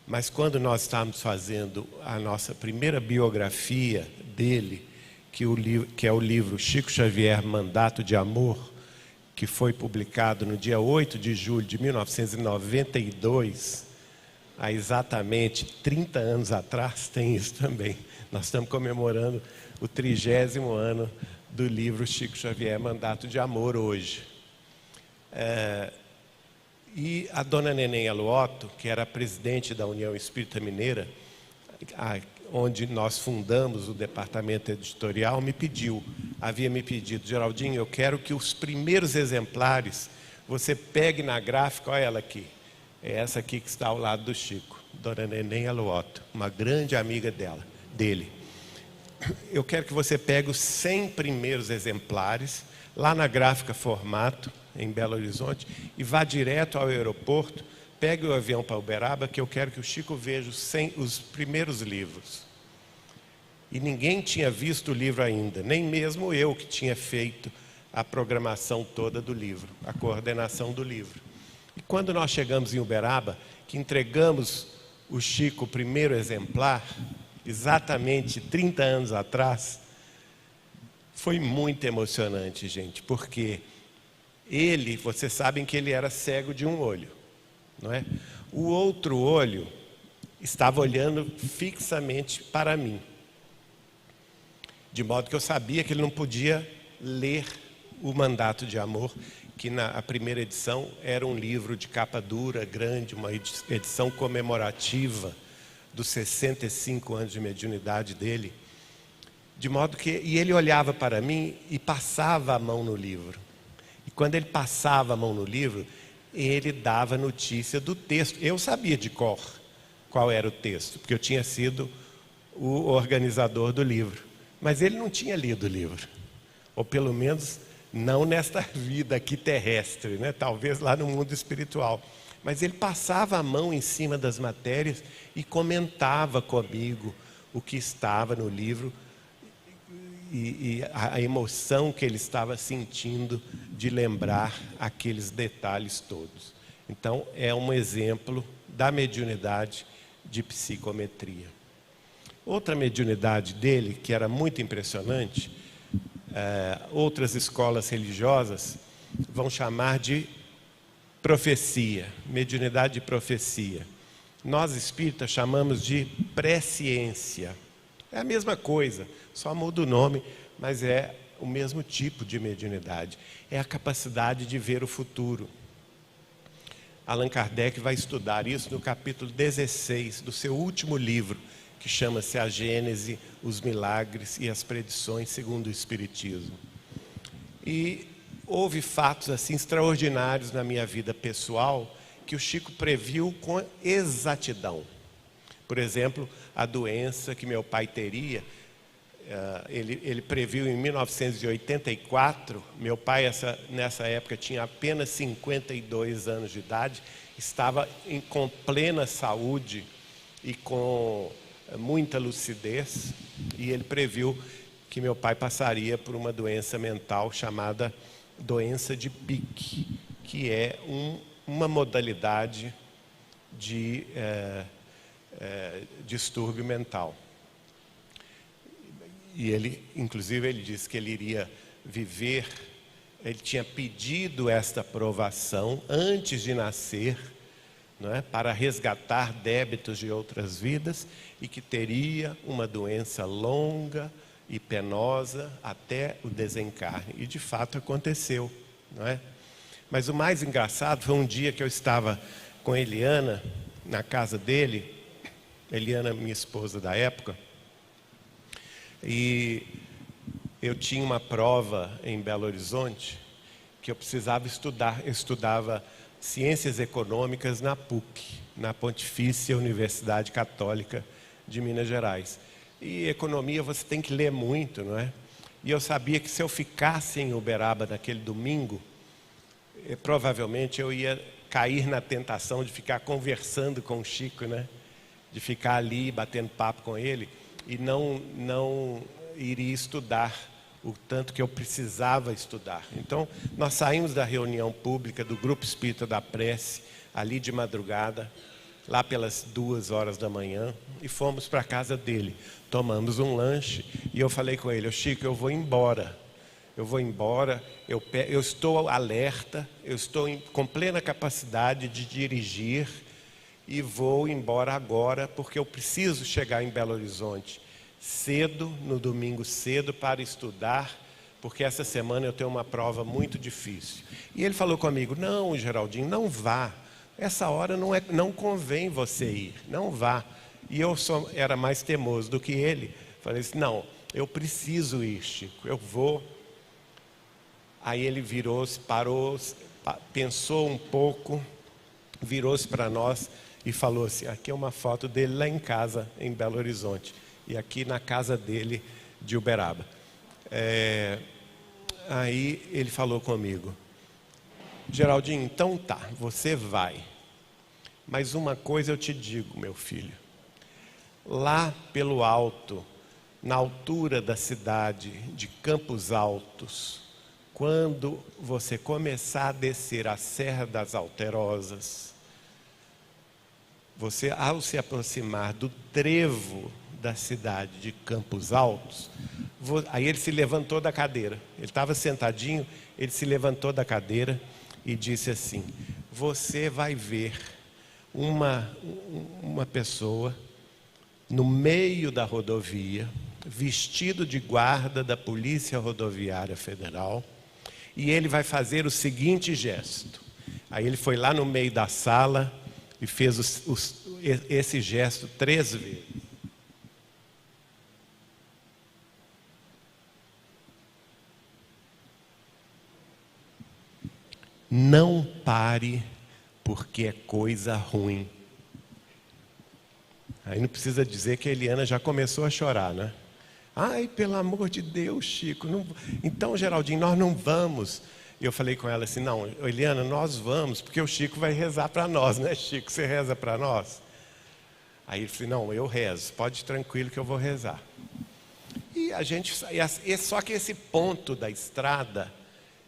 mas quando nós estávamos fazendo a nossa primeira biografia dele, que é o livro Chico Xavier, Mandato de Amor, que foi publicado no dia 8 de julho de 1992, há exatamente 30 anos atrás, tem isso também. Nós estamos comemorando o 30º ano do livro Chico Xavier, Mandato de Amor, hoje. E a dona Neném Aluoto, que era a presidente da União Espírita Mineira, onde nós fundamos o departamento editorial, havia me pedido: Geraldinho, eu quero que os primeiros exemplares você pegue na gráfica, olha ela aqui, é essa aqui que está ao lado do Chico, dona Neném Aluoto, uma grande amiga dele. Eu quero que você pegue os 100 primeiros exemplares, lá na Gráfica Formato, em Belo Horizonte, e vá direto ao aeroporto, pegue o avião para Uberaba, que eu quero que o Chico veja os primeiros livros. E ninguém tinha visto o livro ainda, nem mesmo eu, que tinha feito a programação toda do livro, a coordenação do livro. E quando nós chegamos em Uberaba, que entregamos o Chico o primeiro exemplar, exatamente 30 anos atrás, foi muito emocionante, gente, porque vocês sabem que ele era cego de um olho, não é? O outro olho estava olhando fixamente para mim, de modo que eu sabia que ele não podia ler o Mandato de Amor, que a primeira edição era um livro de capa dura, grande, uma edição comemorativa dos 65 anos de mediunidade dele, de modo que ele olhava para mim e passava a mão no livro. E quando ele passava a mão no livro, ele dava notícia do texto. Eu sabia de cor qual era o texto, porque eu tinha sido o organizador do livro. Mas ele não tinha lido o livro, ou pelo menos não nesta vida aqui terrestre, né? Talvez lá no mundo espiritual. mas ele passava a mão em cima das matérias e comentava comigo o que estava no livro e a emoção que ele estava sentindo de lembrar aqueles detalhes todos. Então, é um exemplo da mediunidade de psicometria. Outra mediunidade dele, que era muito impressionante, outras escolas religiosas vão chamar de profecia, mediunidade de profecia. Nós espíritas chamamos de presciência. É a mesma coisa, só muda o nome, mas é o mesmo tipo de mediunidade. É a capacidade de ver o futuro. Allan Kardec vai estudar isso no capítulo 16 do seu último livro, que chama-se A Gênese, os Milagres e as Predições segundo o Espiritismo. E houve fatos assim extraordinários na minha vida pessoal que o Chico previu com exatidão. Por exemplo, a doença que meu pai teria, ele previu em 1984. Meu pai, nessa época, tinha apenas 52 anos de idade, estava com plena saúde e com muita lucidez, e ele previu que meu pai passaria por uma doença mental chamada doença de Pick, que é uma modalidade de distúrbio mental. E ele, inclusive, ele disse que ele iria viver, ele tinha pedido esta provação antes de nascer, não é? Para resgatar débitos de outras vidas, e que teria uma doença longa e penosa até o desencarne. E de fato aconteceu, não é? Mas o mais engraçado foi um dia que eu estava com Eliana na casa dele, Eliana, minha esposa da época, e eu tinha uma prova em Belo Horizonte que eu precisava estudar. Eu estudava Ciências Econômicas na PUC, na Pontifícia Universidade Católica de Minas Gerais. E economia você tem que ler muito, não é? E eu sabia que se eu ficasse em Uberaba naquele domingo, provavelmente eu ia cair na tentação de ficar conversando com o Chico, né? De ficar ali batendo papo com ele e não iria estudar o tanto que eu precisava estudar. Então, nós saímos da reunião pública do Grupo Espírita da Prece, ali de madrugada, lá pelas 2 horas da manhã, e fomos para a casa dele. Tomamos um lanche e eu falei com ele: Chico, eu vou embora. Eu estou alerta, eu estou com plena capacidade de dirigir e vou embora agora, porque eu preciso chegar em Belo Horizonte cedo, no domingo cedo, para estudar, porque essa semana eu tenho uma prova muito difícil. E ele falou comigo: não, Geraldinho, não vá, essa hora não convém você ir, não vá. E eu era mais teimoso do que ele. Falei assim: não, eu preciso ir, Chico, eu vou. Aí ele virou-se, parou, pensou um pouco, virou-se para nós e falou assim: aqui é uma foto dele lá em casa, em Belo Horizonte, e aqui na casa dele de Uberaba. Aí ele falou comigo: Geraldinho, então tá, você vai. Mas uma coisa eu te digo, meu filho. Lá pelo alto, na altura da cidade de Campos Altos, quando você começar a descer a Serra das Alterosas, você, ao se aproximar do trevo da cidade de Campos Altos, aí ele se levantou da cadeira. Ele estava sentadinho, ele se levantou da cadeira e disse assim: você vai ver uma pessoa no meio da rodovia, vestido de guarda da Polícia Rodoviária Federal, e ele vai fazer o seguinte gesto. Aí ele foi lá no meio da sala e fez esse gesto 3 vezes. Não pare, porque é coisa ruim. Aí não precisa dizer que a Eliana já começou a chorar, né? Ai, pelo amor de Deus, Chico. Não... Então, Geraldinho, nós não vamos. E eu falei com ela assim, não, Eliana, nós vamos, porque o Chico vai rezar para nós, né, Chico? Você reza para nós? Aí ele falou, não, eu rezo, pode ir tranquilo que eu vou rezar. E a gente, só que esse ponto da estrada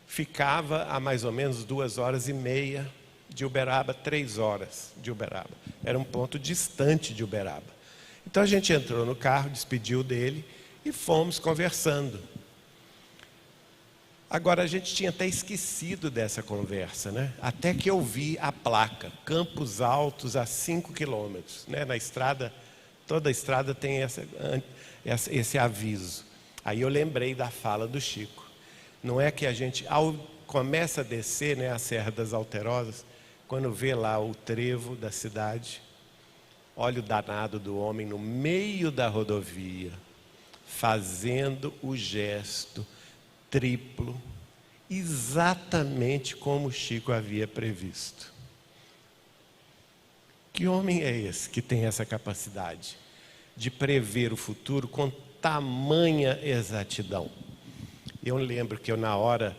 ficava a mais ou menos 2h30 de Uberaba, 3 horas de Uberaba. Era um ponto distante de Uberaba. Então a gente entrou no carro, despediu dele e fomos conversando. Agora, a gente tinha até esquecido dessa conversa, né? Até que eu vi a placa, Campos Altos a 5 quilômetros. Né? Na estrada, toda a estrada tem esse aviso. Aí eu lembrei da fala do Chico. Não é que a gente, começa a descer, né, a Serra das Alterosas, quando vê lá o trevo da cidade, olha o danado do homem no meio da rodovia, fazendo o gesto triplo, exatamente como Chico havia previsto. Que homem é esse que tem essa capacidade de prever o futuro com tamanha exatidão? Eu lembro que na hora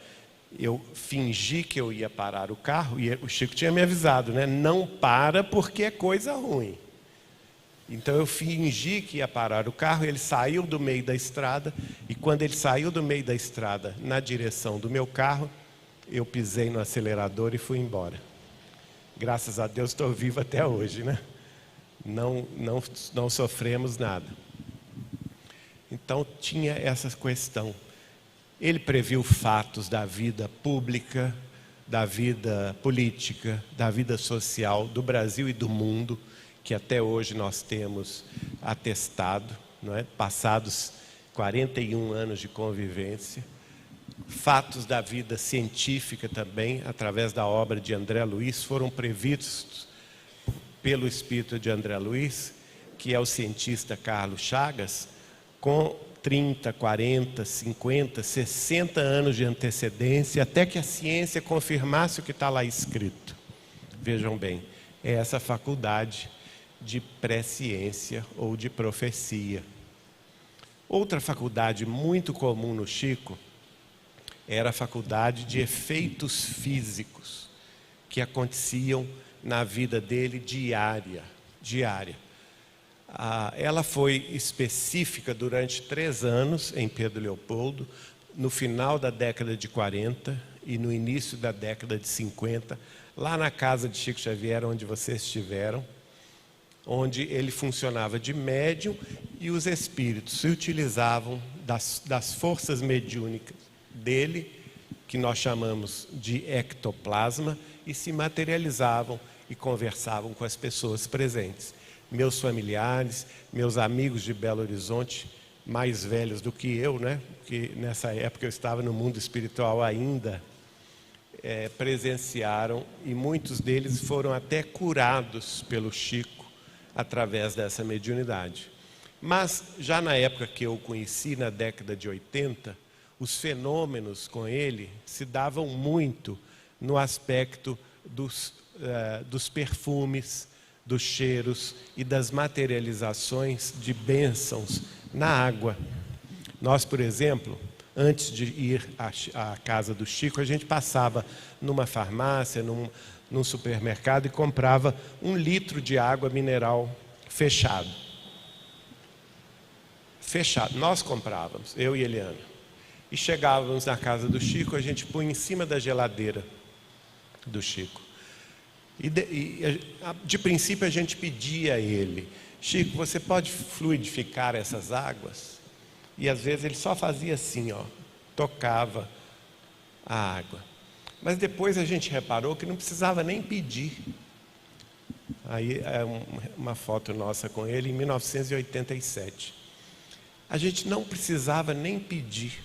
eu fingi que eu ia parar o carro e o Chico tinha me avisado, né? Não para porque é coisa ruim. Então eu fingi que ia parar o carro, ele saiu do meio da estrada, e quando ele saiu do meio da estrada na direção do meu carro, eu pisei no acelerador e fui embora. Graças a Deus estou vivo até hoje, né? Não sofremos nada. Então tinha essa questão. Ele previu fatos da vida pública, da vida política, da vida social do Brasil e do mundo, que até hoje nós temos atestado, não é? Passados 41 anos de convivência. Fatos da vida científica também, através da obra de André Luiz, foram previstos pelo espírito de André Luiz, que é o cientista Carlos Chagas, com 30, 40, 50, 60 anos de antecedência, até que a ciência confirmasse o que está lá escrito. Vejam bem, é essa faculdade de presciência ou de profecia. Outra faculdade muito comum no Chico era a faculdade de efeitos físicos que aconteciam na vida dele diária. Ela foi específica durante 3 anos em Pedro Leopoldo, no final da década de 40 e no início da década de 50, lá na casa de Chico Xavier, onde vocês estiveram, onde ele funcionava de médium e os espíritos se utilizavam das forças mediúnicas dele, que nós chamamos de ectoplasma, e se materializavam e conversavam com as pessoas presentes. Meus familiares, meus amigos de Belo Horizonte, mais velhos do que eu, né? Porque nessa época eu estava no mundo espiritual ainda, presenciaram, e muitos deles foram até curados pelo Chico através dessa mediunidade. Mas já na época que eu o conheci, na década de 80, os fenômenos com ele se davam muito no aspecto dos perfumes, dos cheiros e das materializações de bênçãos na água. Nós, por exemplo, antes de ir à casa do Chico, a gente passava numa farmácia, num supermercado e comprava 1 litro de água mineral fechado. Nós comprávamos, eu e Eliana. E chegávamos na casa do Chico, a gente punha em cima da geladeira do Chico. De princípio a gente pedia a ele: Chico, você pode fluidificar essas águas? E às vezes ele só fazia assim, ó, tocava a água. Mas depois a gente reparou que não precisava nem pedir. Aí é uma foto nossa com ele em 1987. A gente não precisava nem pedir.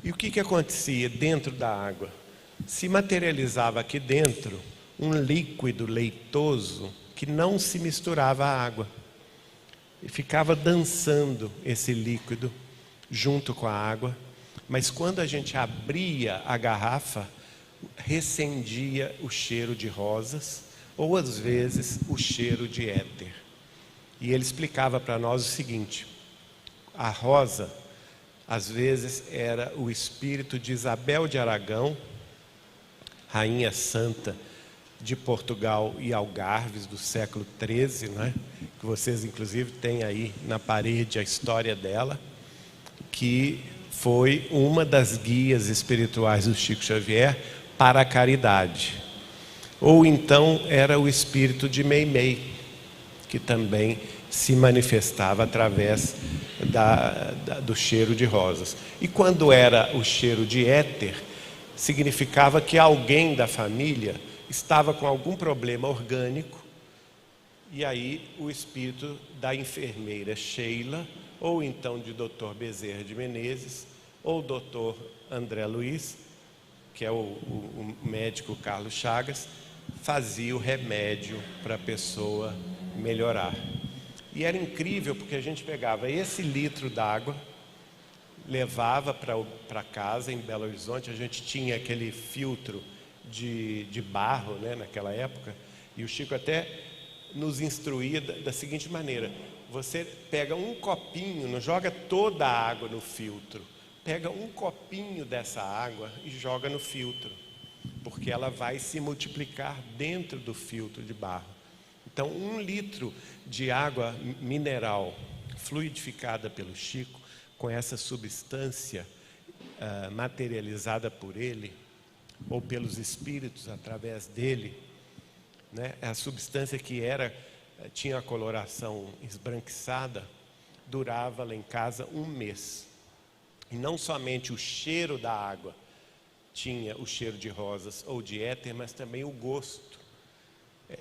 E o que acontecia dentro da água? Se materializava aqui dentro um líquido leitoso que não se misturava à água. E ficava dançando esse líquido junto com a água. Mas quando a gente abria a garrafa, recendia o cheiro de rosas, ou às vezes o cheiro de éter. E ele explicava para nós o seguinte: a rosa Às vezes era o espírito de Isabel de Aragão, rainha santa de Portugal e Algarves do século XIII, né? Que vocês inclusive têm aí na parede a história dela, que foi uma das guias espirituais do Chico Xavier para a caridade. Ou então era o espírito de Meimei, que também se manifestava através do cheiro de rosas. E quando era o cheiro de éter, significava que alguém da família estava com algum problema orgânico, e aí o espírito da enfermeira Sheila, ou então de Dr. Bezerra de Menezes, ou Dr. André Luiz, que é o médico Carlos Chagas, fazia o remédio para a pessoa melhorar. E era incrível, porque a gente pegava esse litro d'água, levava para casa em Belo Horizonte. A gente tinha aquele filtro de barro, né, naquela época, e o Chico até nos instruía da seguinte maneira: você pega um copinho, não joga toda a água no filtro, pega um copinho dessa água e joga no filtro, porque ela vai se multiplicar dentro do filtro de barro. Então, 1 litro de água mineral fluidificada pelo Chico, com essa substância materializada por ele, ou pelos espíritos através dele, né? A substância que tinha a coloração esbranquiçada, durava lá em casa 1 mês. E não somente o cheiro da água tinha o cheiro de rosas ou de éter, mas também o gosto.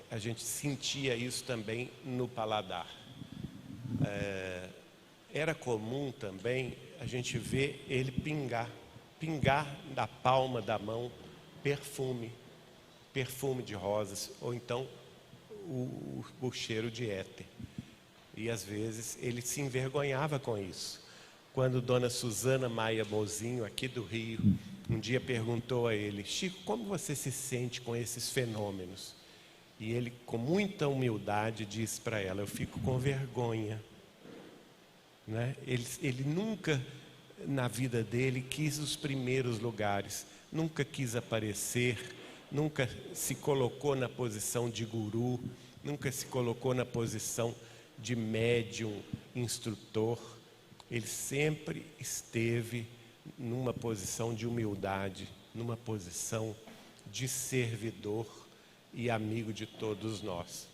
A gente sentia isso também no paladar. Era comum também a gente ver ele pingar da palma da mão perfume de rosas, ou então o cheiro de éter. E às vezes ele se envergonhava com isso. Quando Dona Susana Maia Mozinho, aqui do Rio, um dia perguntou a ele: Chico, como você se sente com esses fenômenos? E ele, com muita humildade, disse para ela: eu fico com vergonha. Né? Ele nunca, na vida dele, quis os primeiros lugares, nunca quis aparecer, nunca se colocou na posição de guru, nunca se colocou na posição de médium, instrutor. Ele sempre esteve numa posição de humildade, numa posição de servidor e amigo de todos nós.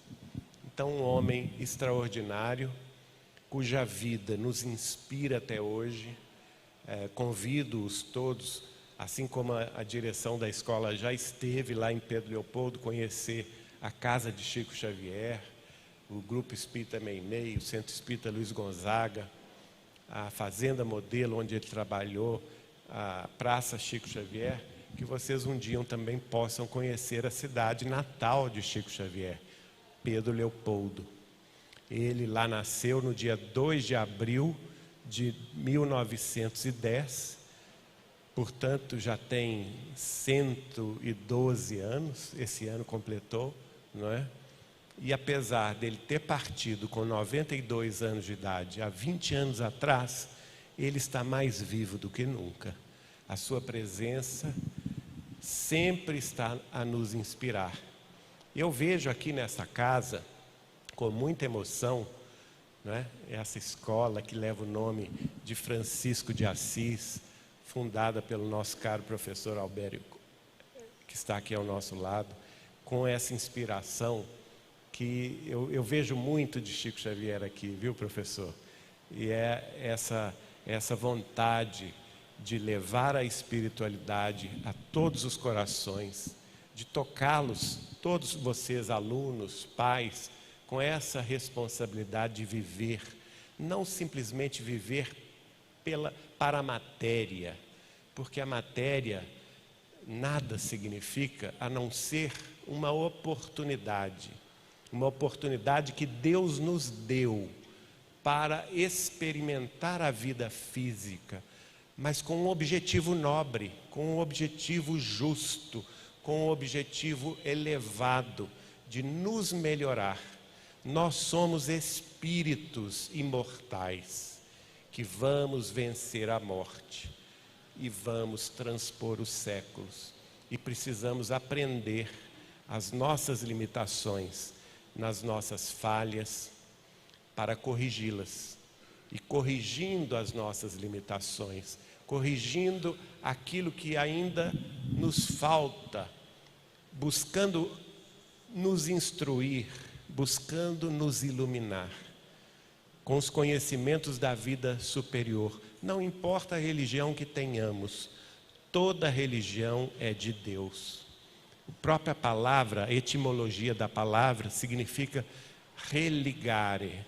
Então, um homem extraordinário, cuja vida nos inspira até hoje. Convido-os todos, assim como a direção da escola já esteve lá em Pedro Leopoldo, conhecer a casa de Chico Xavier, o Grupo Espírita Meimei, o Centro Espírita Luiz Gonzaga, a Fazenda Modelo, onde ele trabalhou, a Praça Chico Xavier, que vocês um dia também possam conhecer a cidade natal de Chico Xavier, Pedro Leopoldo. Ele lá nasceu no dia 2 de abril de 1910, portanto já tem 112 anos, esse ano completou, não é? E apesar dele ter partido com 92 anos de idade, há 20 anos atrás, ele está mais vivo do que nunca. A sua presença sempre está a nos inspirar. Eu vejo aqui nessa casa, com muita emoção, né, essa escola que leva o nome de Francisco de Assis, fundada pelo nosso caro professor Albério, que está aqui ao nosso lado, com essa inspiração que eu vejo muito de Chico Xavier aqui, viu, professor? E é essa vontade de levar a espiritualidade a todos os corações, de tocá-los, todos vocês, alunos, pais, com essa responsabilidade de viver, não simplesmente viver para a matéria, porque a matéria nada significa a não ser uma oportunidade que Deus nos deu para experimentar a vida física, mas com um objetivo nobre, com um objetivo justo, com um objetivo elevado de nos melhorar. Nós somos espíritos imortais que vamos vencer a morte e vamos transpor os séculos. E precisamos aprender as nossas limitações, nas nossas falhas, para corrigi-las. E corrigindo as nossas limitações, corrigindo aquilo que ainda nos falta, buscando nos instruir, buscando nos iluminar com os conhecimentos da vida superior. Não importa a religião que tenhamos, toda religião é de Deus. A própria palavra, a etimologia da palavra significa religare,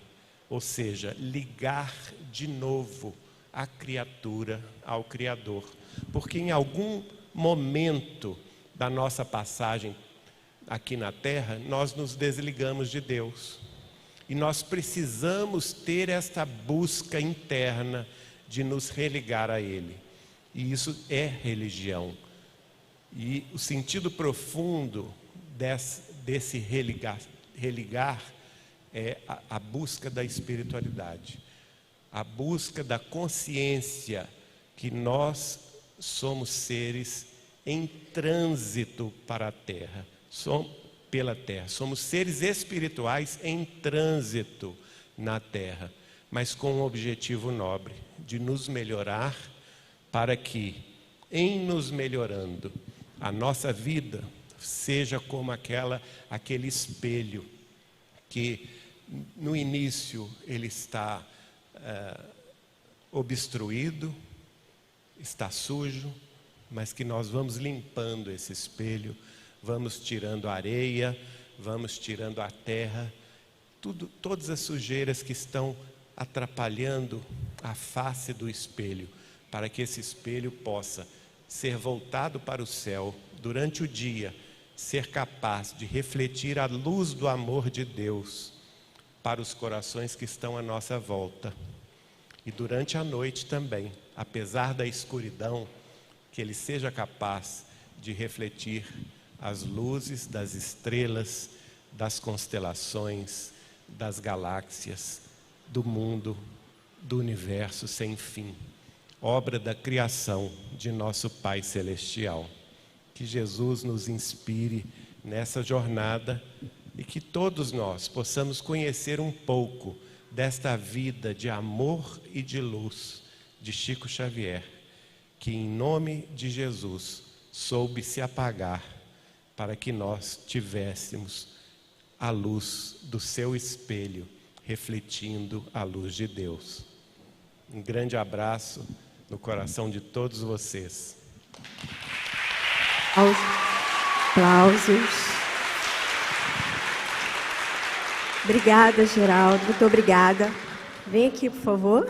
ou seja, ligar de novo a criatura ao Criador. Porque em algum momento da nossa passagem aqui na Terra, nós nos desligamos de Deus. E nós precisamos ter esta busca interna de nos religar a Ele. E isso é religião. E o sentido profundo desse religar é a busca da espiritualidade. A busca da consciência que nós somos seres em trânsito para a Terra. Pela Terra. Somos seres espirituais em trânsito na Terra, mas com um objetivo nobre, de nos melhorar, para que, em nos melhorando, a nossa vida seja como aquele espelho que no início ele está obstruído, está sujo, mas que nós vamos limpando esse espelho, vamos tirando a areia, vamos tirando a terra, todas as sujeiras que estão atrapalhando a face do espelho, para que esse espelho possa ser voltado para o céu durante o dia, ser capaz de refletir a luz do amor de Deus para os corações que estão à nossa volta. E durante a noite também, apesar da escuridão, que ele seja capaz de refletir as luzes das estrelas, das constelações, das galáxias, do mundo, do universo sem fim, obra da criação de nosso Pai Celestial. Que Jesus nos inspire nessa jornada e que todos nós possamos conhecer um pouco desta vida de amor e de luz de Chico Xavier, que em nome de Jesus soube se apagar para que nós tivéssemos a luz do seu espelho, refletindo a luz de Deus. Um grande abraço no coração de todos vocês. Aplausos. Obrigada, Geraldo. Muito obrigada. Vem aqui, por favor.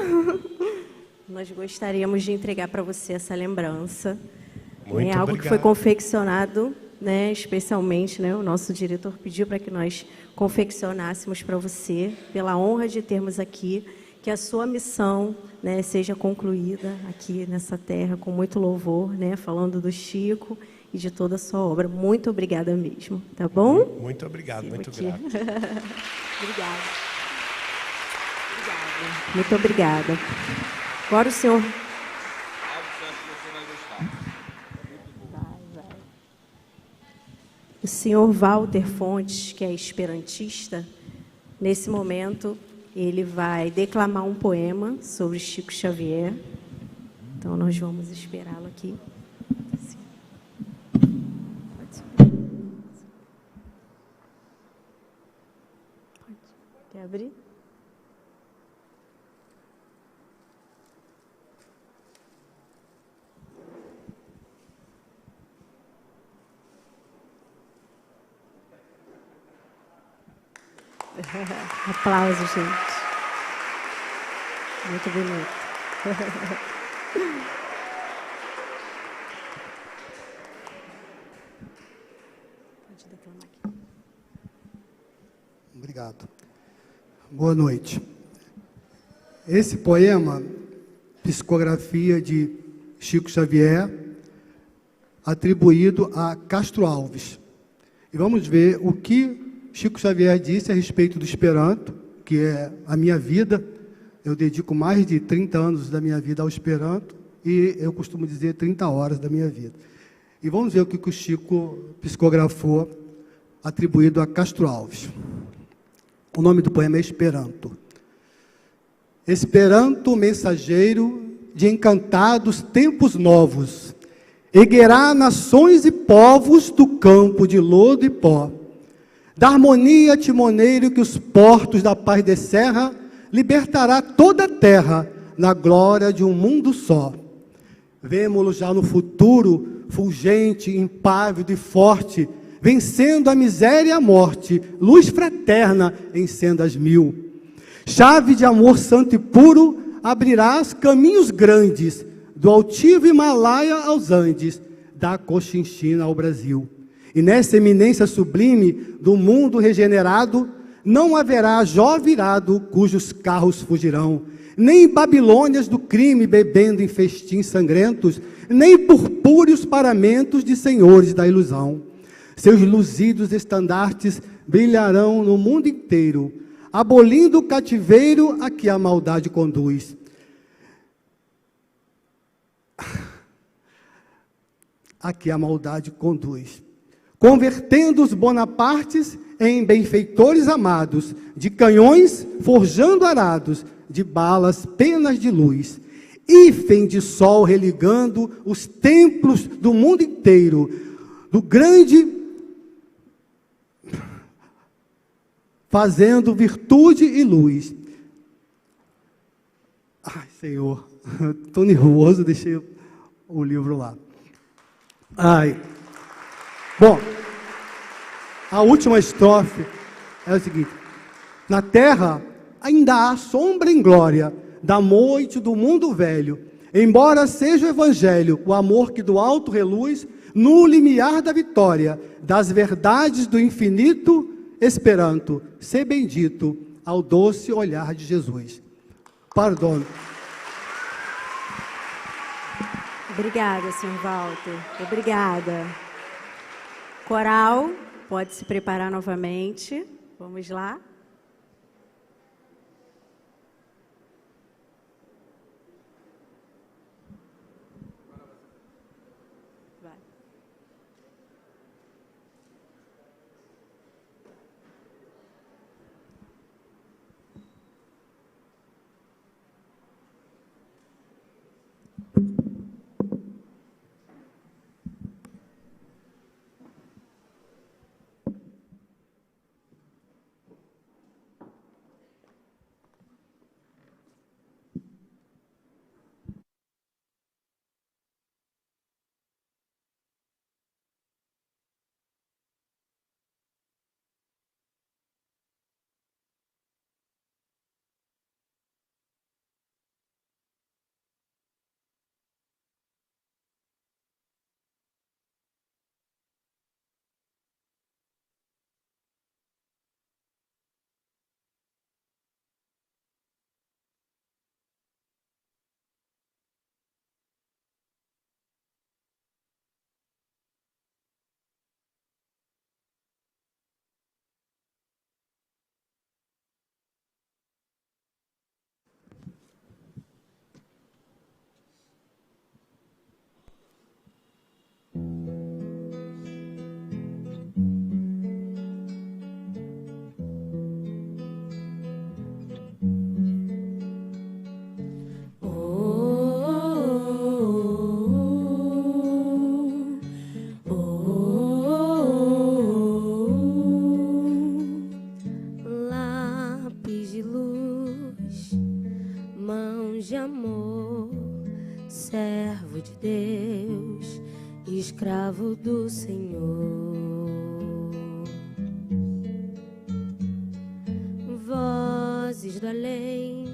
Nós gostaríamos de entregar para você essa lembrança. Muito algo obrigado. Que foi confeccionado, especialmente, o nosso diretor pediu para que nós confeccionássemos para você, pela honra de termos aqui, que a sua missão, seja concluída aqui nessa terra com muito louvor, falando do Chico e de toda a sua obra. Muito obrigada mesmo, tá bom? Muito obrigado, muito grato. Obrigada. Muito obrigada. Agora o senhor... O senhor Walter Fontes, que é esperantista, nesse momento ele vai declamar um poema sobre Chico Xavier. Então nós vamos esperá-lo aqui. Quer abrir? Aplausos, gente. Muito bonito. Pode declamar aqui. Obrigado. Boa noite. Esse poema, psicografia de Chico Xavier, atribuído a Castro Alves. E vamos ver o que Chico Xavier disse a respeito do Esperanto, que é a minha vida, Eu dedico mais de 30 anos da minha vida ao Esperanto e eu costumo dizer 30 horas da minha vida. E vamos ver o que o Chico psicografou, atribuído a Castro Alves. O nome do poema é Esperanto. Esperanto, mensageiro de encantados tempos novos, erguerá nações e povos do campo de lodo e pó. Da harmonia timoneiro que os portos da paz descerra, libertará toda a terra na glória de um mundo só. Vemo-lo já no futuro, fulgente, impávido e forte, vencendo a miséria e a morte, luz fraterna em sendas mil. Chave de amor santo e puro, abrirás caminhos grandes, do altivo Himalaia aos Andes, da Cochinchina ao Brasil. E nessa eminência sublime do mundo regenerado, não haverá Jó virado cujos carros fugirão, nem Babilônias do crime bebendo em festins sangrentos, nem purpúreos paramentos de senhores da ilusão. Seus luzidos estandartes brilharão no mundo inteiro, abolindo o cativeiro a que a maldade conduz. A que a maldade conduz. Convertendo os Bonapartes em benfeitores amados, de canhões forjando arados, de balas penas de luz, hífen de sol religando os templos do mundo inteiro, do grande fazendo virtude e luz. Ai, Senhor, estou nervoso, deixei o livro lá. Ai. Bom, a última estrofe é o seguinte: na terra ainda há sombra em glória da noite do mundo velho, embora seja o evangelho, o amor que do alto reluz, no limiar da vitória, das verdades do infinito, Esperanto, ser bendito ao doce olhar de Jesus. Pardon. Obrigada, senhor Walter. Obrigada. Coral, pode se preparar novamente. Vamos lá. Escravo do Senhor, vozes do além,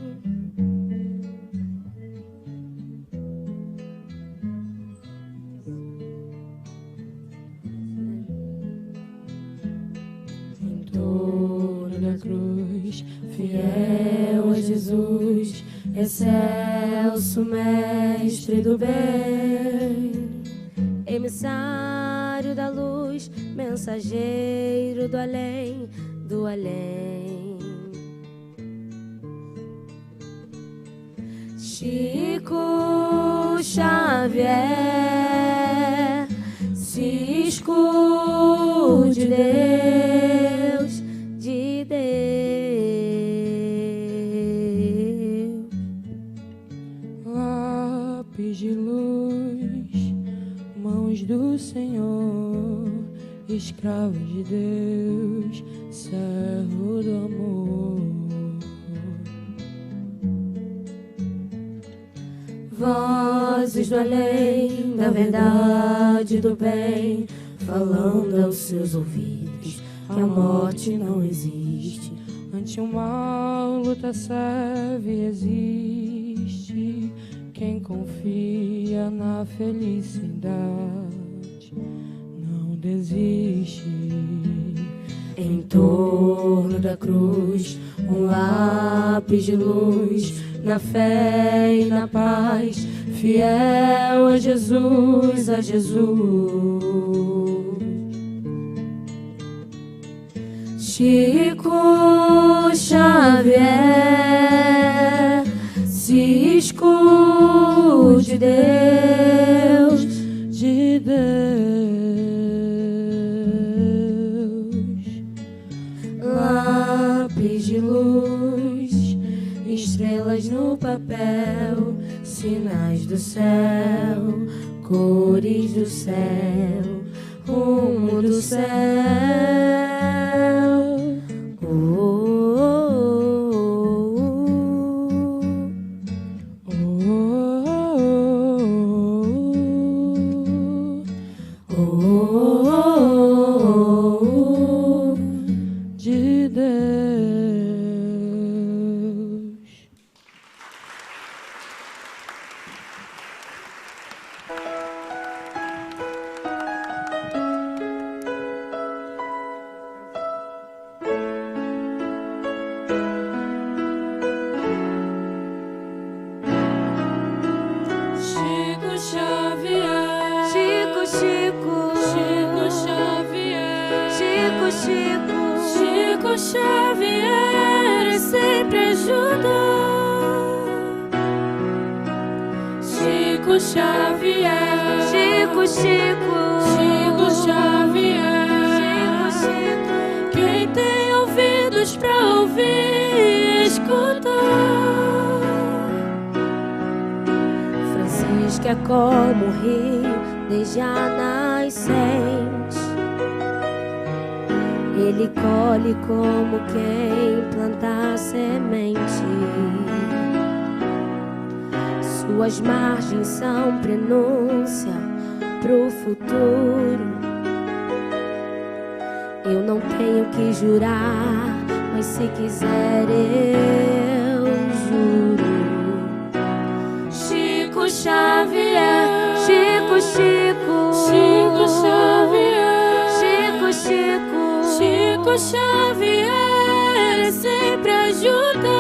em torno da cruz, fiel a Jesus, excelso mestre do bem. Emissário da luz, mensageiro do além, do além. Chico Xavier, cisco de Deus, de Deus. Lápis de luz, mãos do Senhor, escravo de Deus, servo do amor. Vozes do além, da verdade, do bem, falando aos seus ouvidos que a morte não existe. Ante o mal, luta serve e existe. Quem confia na felicidade não desiste. Em torno da cruz, um lápis de luz, na fé e na paz, fiel a Jesus, a Jesus. Chico Xavier, cisco de Deus, De Deus. lápis de luz, estrelas no papel, sinais do céu, cores do céu, rumo do céu. Oh, oh, oh, oh, oh, De Deus. Chico Xavier, Chico, Chico, Chico Xavier, Chico, Chico, Chico Xavier sempre ajuda. Chico Xavier, Chico, Chico, Chico Xavier, Chico, Chico. quem tem ouvidos pra ouvir e escutar. Francisco é como o rio desde a nascente. Ele colhe como quem planta a semente. Suas margens são prenúncia pro futuro. Eu não tenho que jurar, mas se quiser eu juro. Chico Xavier, Chico, Chico, Chico Xavier, Chico, Chico, Chico Xavier sempre ajuda.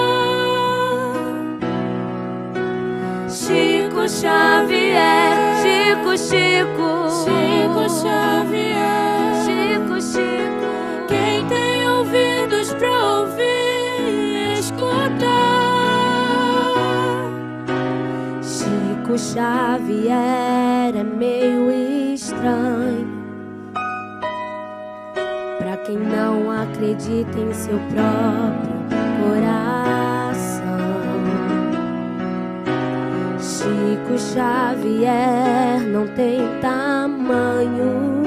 Chico Xavier, Chico, Chico, Chico Xavier, Chico, Chico. quem tem ouvidos pra ouvir e escutar. Chico Xavier é meio estranho pra quem não acredita em seu próprio coração. Chico Xavier não tem tamanho.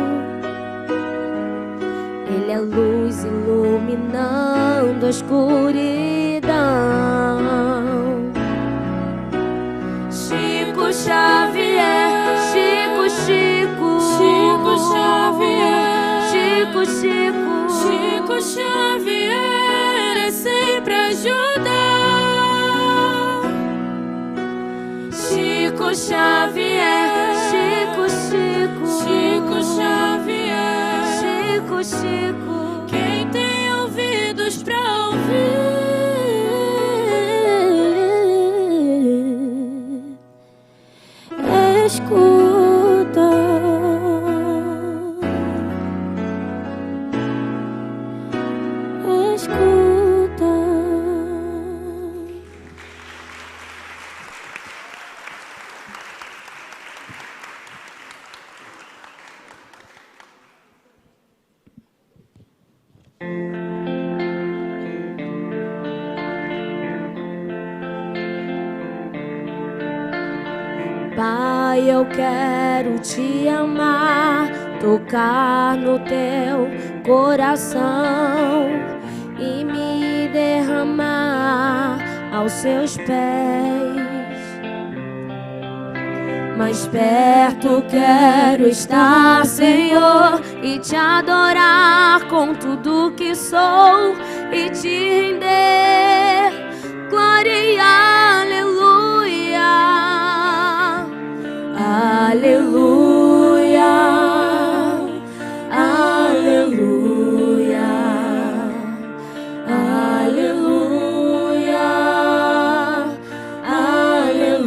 Ele é luz iluminando a escuridão. Chico Xavier, Chico, Chico, Chico Xavier, Chico, Chico, Chico Xavier sempre ajuda. Chico Xavier, Chico, Chico, Chico Xavier, Chico, Chico. quem tem ouvidos pra ouvir. Escuta, escuta. Pai, eu quero te amar, tocar no teu coração e me derramar aos seus pés. Mais perto quero estar, Senhor, e te adorar com tudo que sou e te render glória e aleluia, aleluia, aleluia, aleluia, aleluia.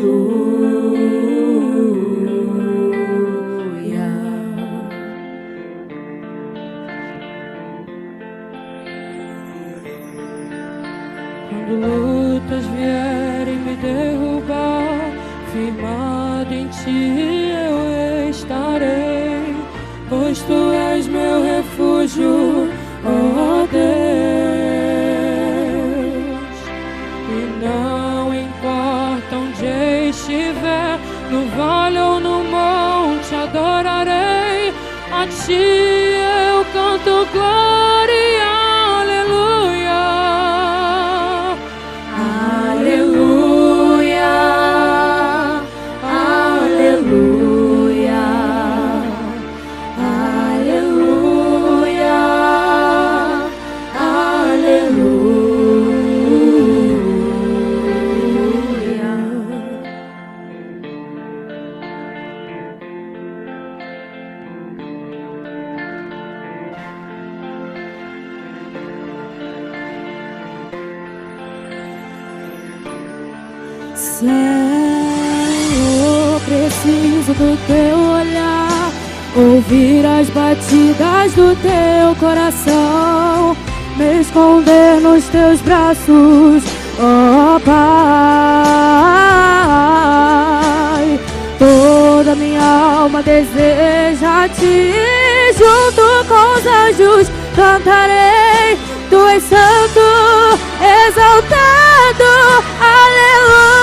Quando lutas vierem me derrubar, firmado em ti eu estarei, pois tu és meu refúgio, ó Deus. E não importa onde estiver, no vale ou no monte, adorarei a ti, eu canto glória e aleluia. Aleluia, aleluia, aleluia, Senhor, preciso do teu olhar, ouvir as batidas do teu coração, me esconder nos teus braços, ó Pai. Toda minha alma deseja ti, junto com os anjos cantarei, tu és santo, exaltado, aleluia,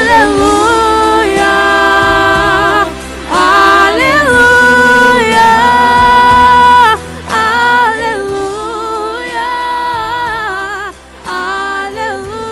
aleluia, aleluia, aleluia,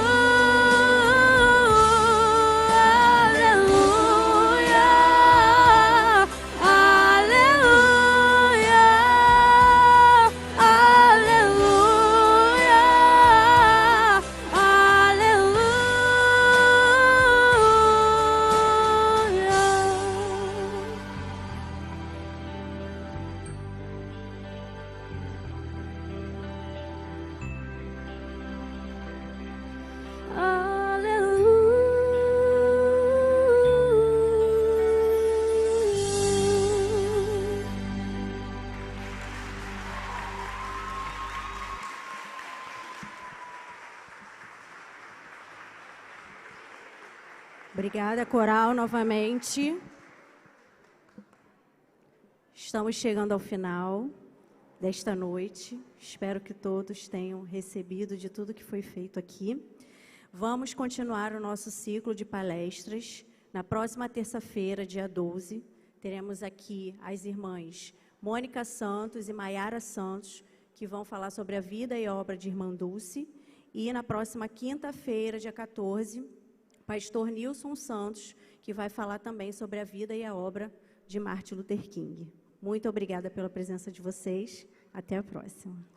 Obrigada, coral, novamente. Estamos chegando ao final desta noite. Espero que todos tenham recebido de tudo que foi feito aqui. Vamos continuar o nosso ciclo de palestras. Na próxima terça-feira, dia 12, teremos aqui as irmãs Mônica Santos e Maiara Santos, que vão falar sobre a vida e obra de Irmã Dulce. E na próxima quinta-feira, dia 14, pastor Nilson Santos, que vai falar também sobre a vida e a obra de Martin Luther King. Muito obrigada pela presença de vocês. Até a próxima.